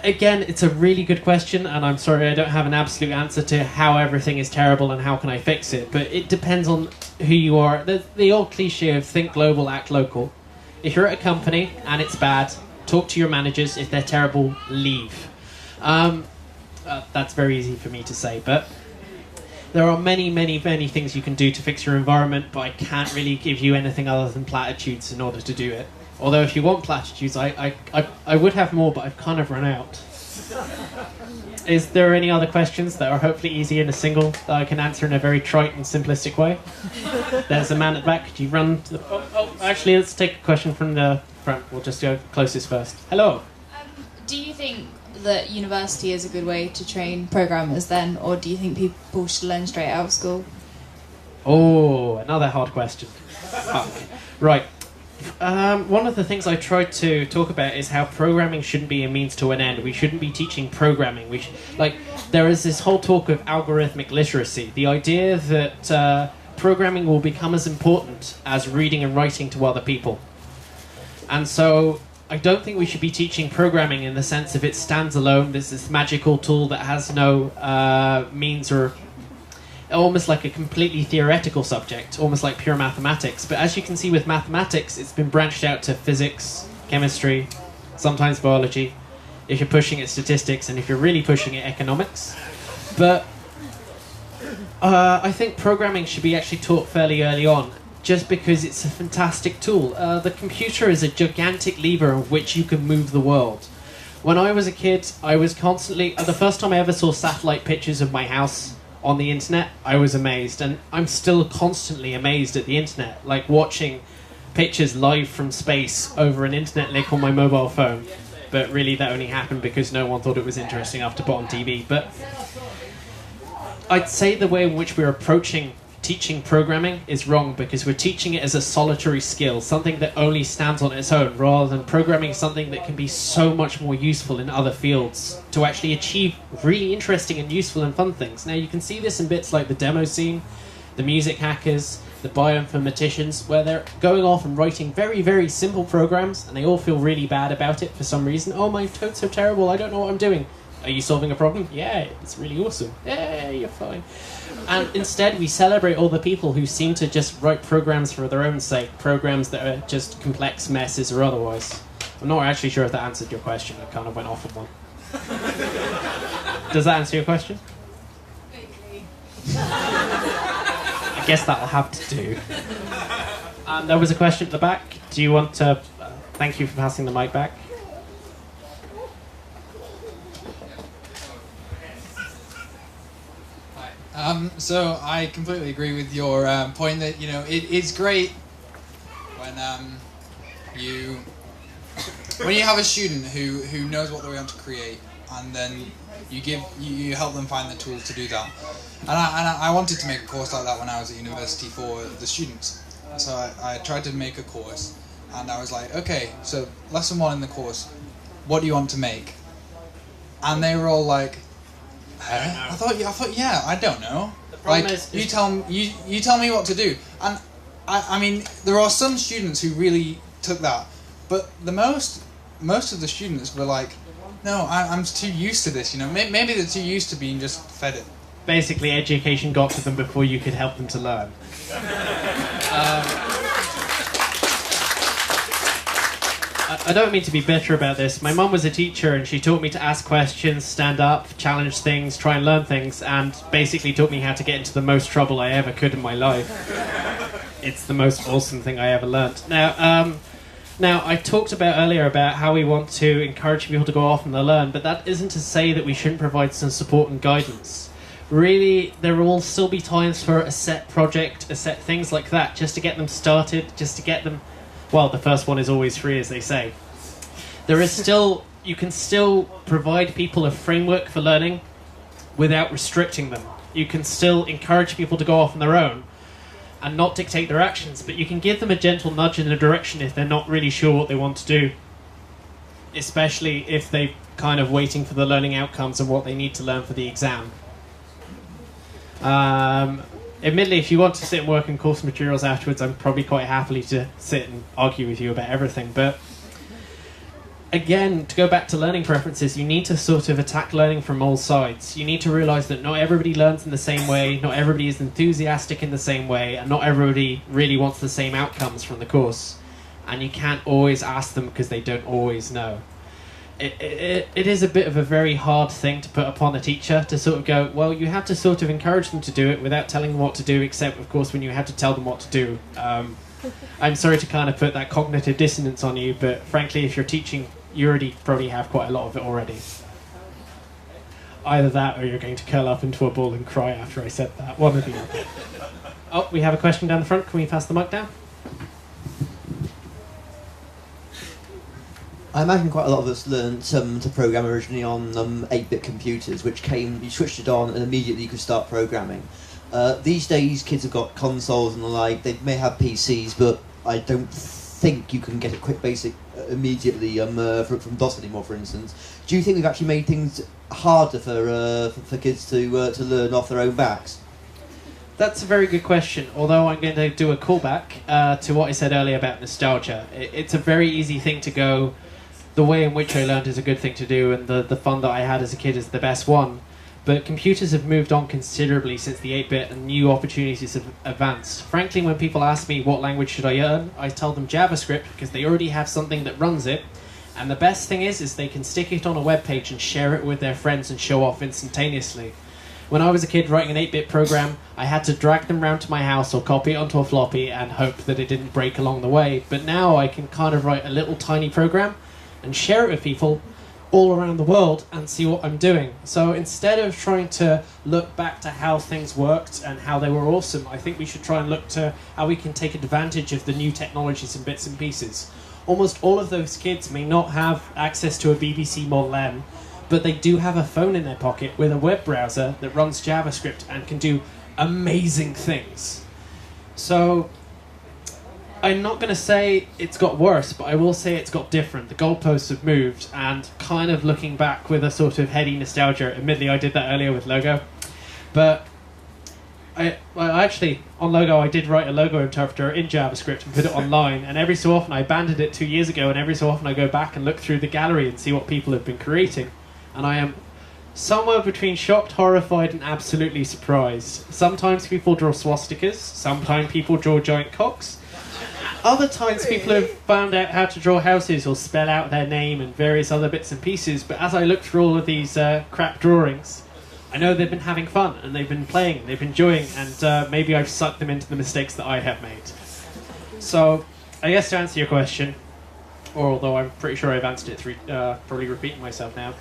Again, it's a really good question, and I'm sorry I don't have an absolute answer to how everything is terrible and how can I fix it, but it depends on who you are. The old cliche of think global, act local. If you're at a company and it's bad, talk to your managers. If they're terrible, leave. That's very easy for me to say, but there are many things you can do to fix your environment, but I can't really give you anything other than platitudes in order to do it. Although if you want platitudes, I would have more, but I've kind of run out. Is there any other questions that are hopefully easy in a single that I can answer in a very trite and simplistic way? There's a man at the back. Could you run to the... actually, let's take a question from the front. We'll just go closest first. Hello. Do you think that university is a good way to train programmers then, or do you think people should learn straight out of school? Oh, another hard question. Right. One of the things I tried to talk about is how programming shouldn't be a means to an end. We shouldn't be teaching programming. There is this whole talk of algorithmic literacy. The idea that programming will become as important as reading and writing to other people. And so I don't think we should be teaching programming in the sense of it stands alone. There's this magical tool that has no means, or almost like a completely theoretical subject, almost like pure mathematics. But as you can see with mathematics, it's been branched out to physics, chemistry, sometimes biology, if you're pushing it statistics, and if you're really pushing it economics. But I think programming should be actually taught fairly early on, just because it's a fantastic tool. The computer is a gigantic lever on which you can move the world. When I was a kid, I was constantly... the first time I ever saw satellite pictures of my house on the internet, I was amazed, and I'm still constantly amazed at the internet, like watching pictures live from space over an internet link on my mobile phone. but really that only happened because no one thought it was interesting enough to put on TV. But I'd say the way in which we're approaching teaching programming is wrong, because we're teaching it as a solitary skill, something that only stands on its own, rather than programming something that can be so much more useful in other fields to actually achieve really interesting and useful and fun things. Now you can see this in bits like the demo scene, the music hackers, the bioinformaticians, where they're going off and writing very, very simple programs, and they all feel really bad about it for some reason. Oh, my code's so terrible, I don't know what I'm doing. Are you solving a problem? Yeah, it's really awesome. Yeah, you're fine. And instead we celebrate all the people who seem to just write programs for their own sake, programs that are just complex messes or otherwise. I'm not actually sure if that answered your question. I kind of went off on one. Does that answer your question? I guess that'll have to do. There was a question at the back. Do you want to... thank you for passing the mic back. So I completely agree with your point that, you know, it's great when you have a student who knows what they want to create, and then you help them find the tools to do that. And I wanted to make a course like that when I was at university for the students. So I tried to make a course, and I was like, okay, so lesson 1 in the course, what do you want to make? And they were all like, I thought, yeah, I don't know. Like, you tell me what to do. And I mean, there are some students who really took that, but most of the students were like, no, I'm too used to this. You know, maybe they're too used to being just fed it. Basically, education got to them before you could help them to learn. I don't mean to be bitter about this. My mum was a teacher, and she taught me to ask questions, stand up, challenge things, try and learn things, and basically taught me how to get into the most trouble I ever could in my life. It's the most awesome thing I ever learnt. Now, I talked about earlier about how we want to encourage people to go off and learn, but that isn't to say that we shouldn't provide some support and guidance. Really, there will still be times for a set project, a set things like that, just to get them started, just to get them... Well, the first one is always free, as they say. You can still provide people a framework for learning without restricting them. You can still encourage people to go off on their own and not dictate their actions, but you can give them a gentle nudge in a direction if they're not really sure what they want to do. Especially if they're kind of waiting for the learning outcomes and what they need to learn for the exam. Admittedly, if you want to sit and work on course materials afterwards, I'm probably quite happily to sit and argue with you about everything. But again, to go back to learning preferences, you need to sort of attack learning from all sides. You need to realise that not everybody learns in the same way, not everybody is enthusiastic in the same way, and not everybody really wants the same outcomes from the course. And you can't always ask them because they don't always know. It is a bit of a very hard thing to put upon a teacher to sort of go, well, you have to sort of encourage them to do it without telling them what to do, except, of course, when you have to tell them what to do. I'm sorry to kind of put that cognitive dissonance on you, but frankly, if you're teaching, you already probably have quite a lot of it already. Either that, or you're going to curl up into a ball and cry after I said that. One or the other. Oh, we have a question down the front. Can we pass the mic down? I imagine quite a lot of us learned to program originally on 8-bit computers, which you switched it on and immediately you could start programming. These days, kids have got consoles and the like. They may have PCs, but I don't think you can get a quick basic immediately from DOS anymore, for instance. Do you think we've actually made things harder for kids to learn off their own backs? That's a very good question, although I'm going to do a callback to what I said earlier about nostalgia. It's a very easy thing to go, the way in which I learned is a good thing to do, and the fun that I had as a kid is the best one. But computers have moved on considerably since the 8-bit, and new opportunities have advanced. Frankly, when people ask me what language should I learn, I tell them JavaScript, because they already have something that runs it. And the best thing is they can stick it on a web page and share it with their friends and show off instantaneously. When I was a kid writing an 8-bit program, I had to drag them round to my house or copy it onto a floppy and hope that it didn't break along the way. But now I can kind of write a little tiny program and share it with people all around the world and see what I'm doing. So instead of trying to look back to how things worked and how they were awesome, I think we should try and look to how we can take advantage of the new technologies and bits and pieces. almost all of those kids may not have access to a BBC Model M, but they do have a phone in their pocket with a web browser that runs JavaScript and can do amazing things. So I'm not going to say it's got worse, but I will say it's got different. The goalposts have moved, and kind of looking back with a sort of heady nostalgia. Admittedly, I did that earlier with Logo, but actually, on Logo, I did write a logo interpreter in JavaScript and put it online, and every so often I abandoned it 2 years ago, and every so often I go back and look through the gallery and see what people have been creating, and I am somewhere between shocked, horrified, and absolutely surprised. Sometimes people draw swastikas, sometimes people draw giant cocks. Other times people have found out how to draw houses or spell out their name and various other bits and pieces, but as I look through all of these crap drawings, I know they've been having fun and they've been playing, they've been enjoying, and maybe I've sucked them into the mistakes that I have made. So, I guess to answer your question, or although I'm pretty sure I've answered it through probably repeating myself now,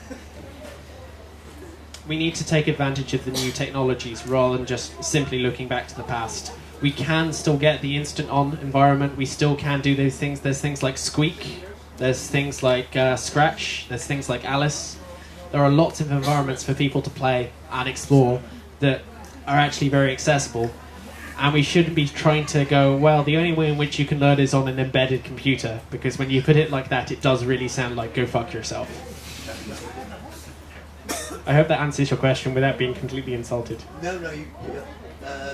we need to take advantage of the new technologies rather than just simply looking back to the past. We can still get the instant on environment, we still can do those things. There's things like Squeak, there's things like Scratch, there's things like Alice. There are lots of environments for people to play and explore that are actually very accessible. And we shouldn't be trying to go, well, the only way in which you can learn is on an embedded computer, because when you put it like that, it does really sound like go fuck yourself. I hope that answers your question without being completely insulted. No,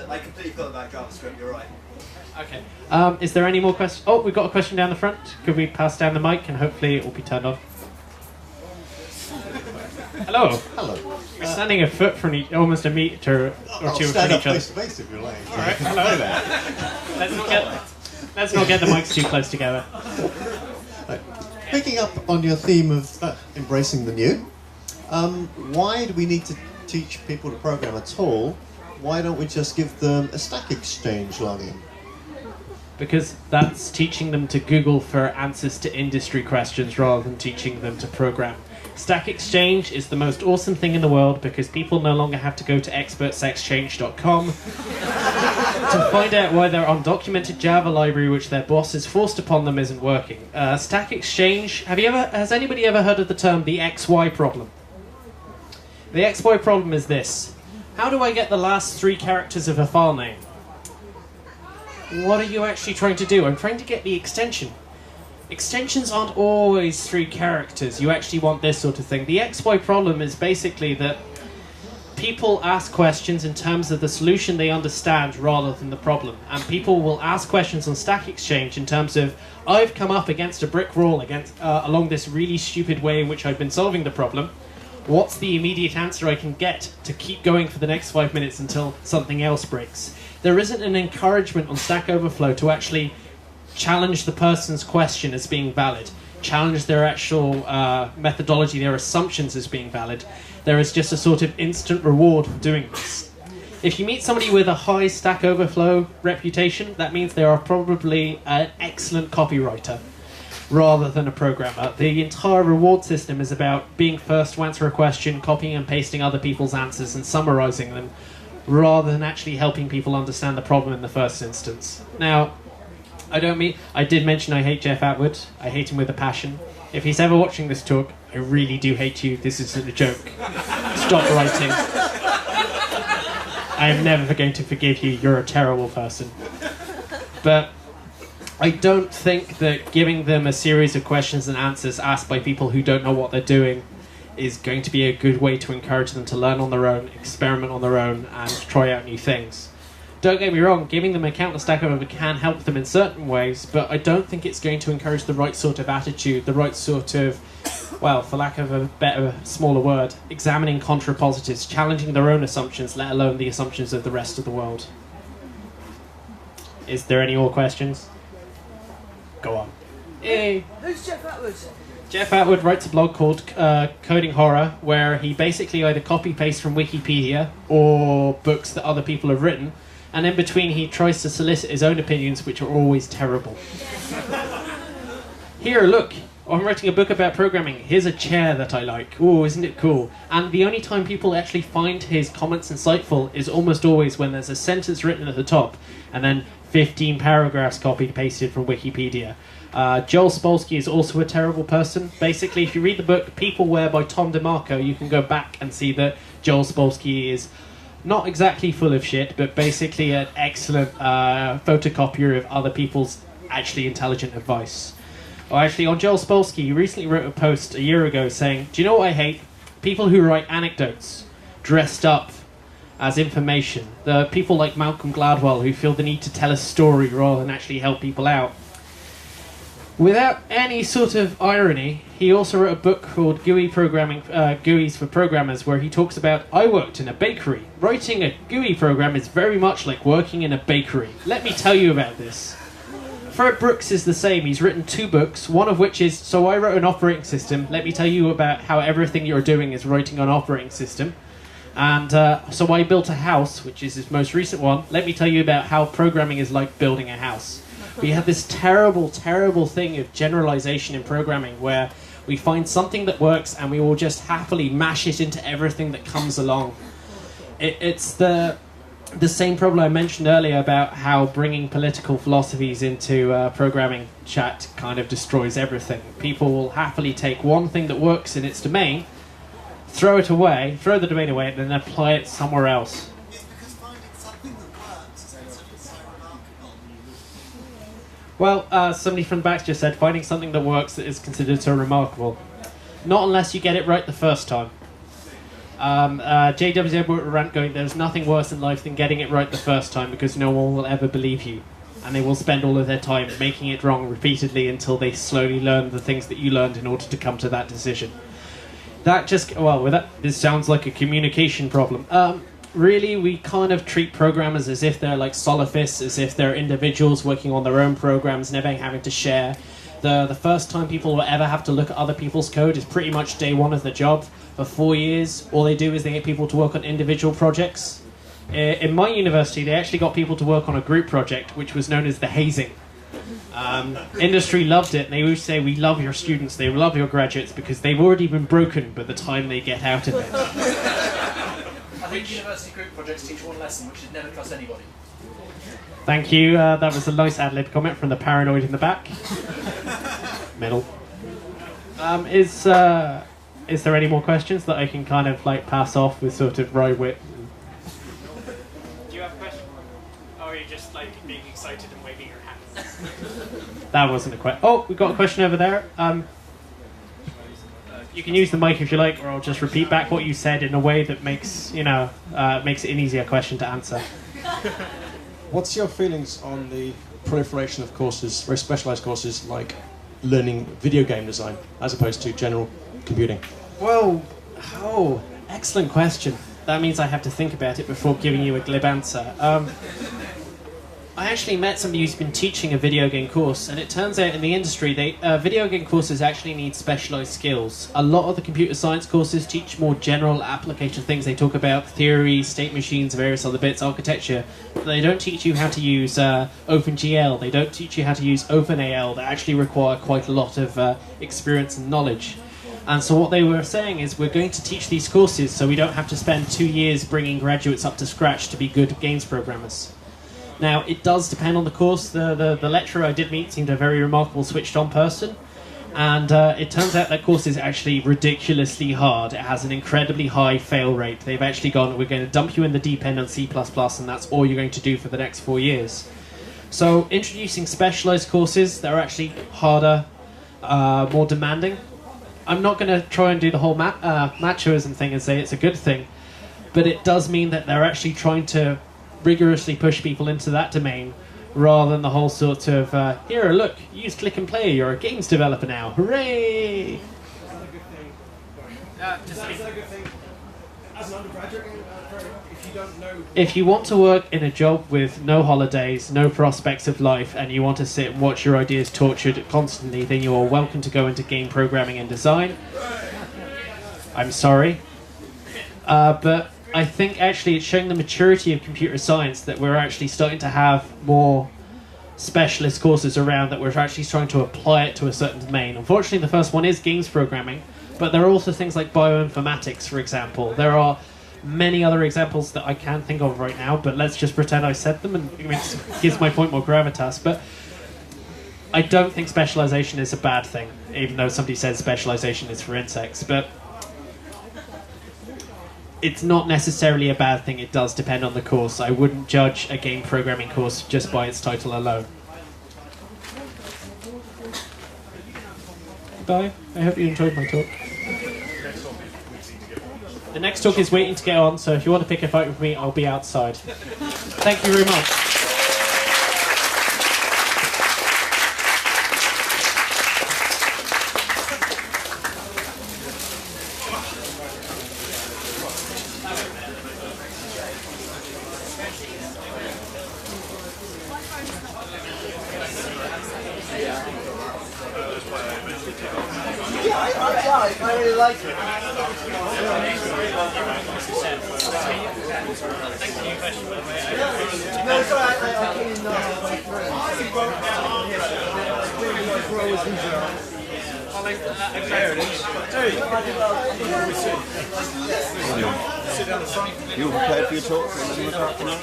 I completely forgot about JavaScript, you're right. Okay. Is there any more questions? Oh, we've got a question down the front. Could we pass down the mic and hopefully it will be turned on? Hello. Hello. We're standing a foot from almost a meter or two from each other. Face to face if you like. All right. Hello there. Let's not get the mics too close together. Right. Picking up on your theme of embracing the new, why do we need to teach people to program at all? Why don't we just give them a Stack Exchange login? Because that's teaching them to Google for answers to industry questions rather than teaching them to program. Stack Exchange is the most awesome thing in the world because people no longer have to go to expertsexchange.com to find out why their undocumented Java library which their boss has forced upon them isn't working. Stack Exchange, has anybody ever heard of the term the XY problem? The XY problem is this. How do I get the last 3 characters of a file name? What are you actually trying to do? I'm trying to get the extension. Extensions aren't always 3 characters. You actually want this sort of thing. The XY problem is basically that people ask questions in terms of the solution they understand rather than the problem. And people will ask questions on Stack Exchange in terms of, I've come up against a brick wall along this really stupid way in which I've been solving the problem. What's the immediate answer I can get to keep going for the next 5 minutes until something else breaks? There isn't an encouragement on Stack Overflow to actually challenge the person's question as being valid, challenge their actual methodology, their assumptions as being valid. There is just a sort of instant reward for doing this. If you meet somebody with a high Stack Overflow reputation, that means they are probably an excellent copywriter rather than a programmer. The entire reward system is about being first to answer a question, copying and pasting other people's answers and summarizing them, rather than actually helping people understand the problem in the first instance. Now, I did mention I hate Jeff Atwood. I hate him with a passion. If he's ever watching this talk, I really do hate you. This isn't a joke. Stop writing. I am never going to forgive you. You're a terrible person. But I don't think that giving them a series of questions and answers asked by people who don't know what they're doing is going to be a good way to encourage them to learn on their own, experiment on their own, and try out new things. Don't get me wrong, giving them a counter Stack Overflow can help them in certain ways, but I don't think it's going to encourage the right sort of attitude, the right sort of, well, for lack of a better, smaller word, examining contrapositives, challenging their own assumptions, let alone the assumptions of the rest of the world. Is there any more questions? Go on. Hey. Who's Jeff Atwood? Jeff Atwood writes a blog called Coding Horror, where he basically either copy-pastes from Wikipedia or books that other people have written, and in between he tries to solicit his own opinions, which are always terrible. Here, look, I'm writing a book about programming. Here's a chair that I like. Ooh, isn't it cool? And the only time people actually find his comments insightful is almost always when there's a sentence written at the top, and then 15 paragraphs copied pasted from Wikipedia. Joel Spolsky is also a terrible person. Basically, if you read the book Peopleware by Tom DeMarco, you can go back and see that Joel Spolsky is not exactly full of shit, but basically an excellent photocopier of other people's actually intelligent advice. Or actually, on Joel Spolsky, he recently wrote a post a year ago saying, "Do you know what I hate? People who write anecdotes dressed up as information. The people like Malcolm Gladwell who feel the need to tell a story rather than actually help people out." Without any sort of irony, he also wrote a book called GUIs for Programmers, where he talks about, "I worked in a bakery. Writing a GUI program is very much like working in a bakery. Let me tell you about this." Fred Brooks is the same. He's written 2 books, one of which is "So I Wrote an Operating System. Let me tell you about how everything you're doing is writing an operating system." And "So I Built a House," which is his most recent one. Let me tell you about how programming is like building a house. We have this terrible, terrible thing of generalization in programming where we find something that works and we will just happily mash it into everything that comes along. It's the same problem I mentioned earlier about how bringing political philosophies into programming chat kind of destroys everything. People will happily take one thing that works in its domain, throw the domain away, and then apply it somewhere else. It's because finding something that works is considered so remarkable. Well, somebody from the back just said finding something that works that is considered so remarkable. Not unless you get it right the first time. JWZ wrote a rant going, "There's nothing worse in life than getting it right the first time because no one will ever believe you. And they will spend all of their time making it wrong repeatedly until they slowly learn the things that you learned in order to come to that decision." This sounds like a communication problem. Really, we kind of treat programmers as if they're like solofists, as if they're individuals working on their own programs, never having to share. The first time people will ever have to look at other people's code is pretty much day one of the job. For 4 years, all they do is they get people to work on individual projects. In my university, they actually got people to work on a group project, which was known as the hazing. Industry loved it, and they always say, "We love your students, they love your graduates, because they've already been broken by the time they get out of it." I think university group projects teach one lesson, which is never trust anybody. Thank you, that was a nice ad-lib comment from the paranoid in the back. Middle. Is there any more questions that I can kind of like pass off with sort of wry wit? Do you have a question? Or are you just like being excited and waving your hands? That wasn't a question. Oh, we've got a question over there. You can use the mic if you like, or I'll just repeat back what you said in a way that makes it an easier question to answer. What's your feelings on the proliferation of courses, very specialised courses, like learning video game design, as opposed to general computing? Well, excellent question. That means I have to think about it before giving you a glib answer. I actually met somebody who's been teaching a video game course, and it turns out in the industry, video game courses actually need specialised skills. A lot of the computer science courses teach more general application things. They talk about theory, state machines, various other bits, architecture. They don't teach you how to use OpenGL. They don't teach you how to use OpenAL. They actually require quite a lot of experience and knowledge. And so what they were saying is, we're going to teach these courses so we don't have to spend 2 years bringing graduates up to scratch to be good games programmers. Now, it does depend on the course. The lecturer I did meet seemed a very remarkable switched-on person, and it turns out that course is actually ridiculously hard. It has an incredibly high fail rate. They've actually gone, "We're going to dump you in the deep end on C++, and that's all you're going to do for the next 4 years." So introducing specialised courses that are actually harder, more demanding. I'm not going to try and do the whole machoism thing and say it's a good thing, but it does mean that they're actually trying to rigorously push people into that domain rather than the whole sort of, "Here, look, use click and play, you're a games developer now, hooray!" Is that a good thing? As an undergraduate, if you don't know... If you want to work in a job with no holidays, no prospects of life, and you want to sit and watch your ideas tortured constantly, then you are welcome to go into game programming and design. I'm sorry. But I think actually it's showing the maturity of computer science that we're actually starting to have more specialist courses around, that we're actually trying to apply it to a certain domain. Unfortunately, the first one is games programming, but there are also things like bioinformatics, for example. There are many other examples that I can't think of right now, but let's just pretend I said them and it gives my point more gravitas. But I don't think specialization is a bad thing, even though somebody says specialization is for insects. But it's not necessarily a bad thing. It does depend on the course. I wouldn't judge a game programming course just by its title alone. Bye. I hope you enjoyed my talk. The next talk is waiting to get on, so if you want to pick a fight with me, I'll be outside. Thank you very much. I really like it. No, it's alright. You prepared for your talk for 11 o'clock tonight?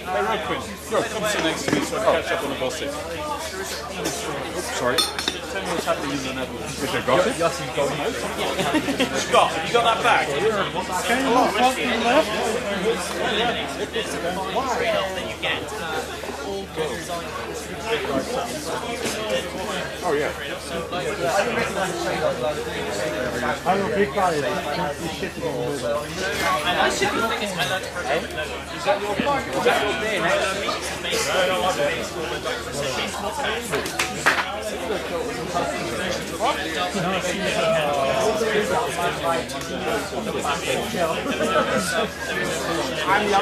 Hey, Roquin, come sit next to me so I can catch up on the gossip. Sorry. Tell me what's happening in the Netherlands. Is there gossip? Scott, have you got that bag? Oh yeah. I'm a big guy. Is that your part? Is that your beer? I'm young.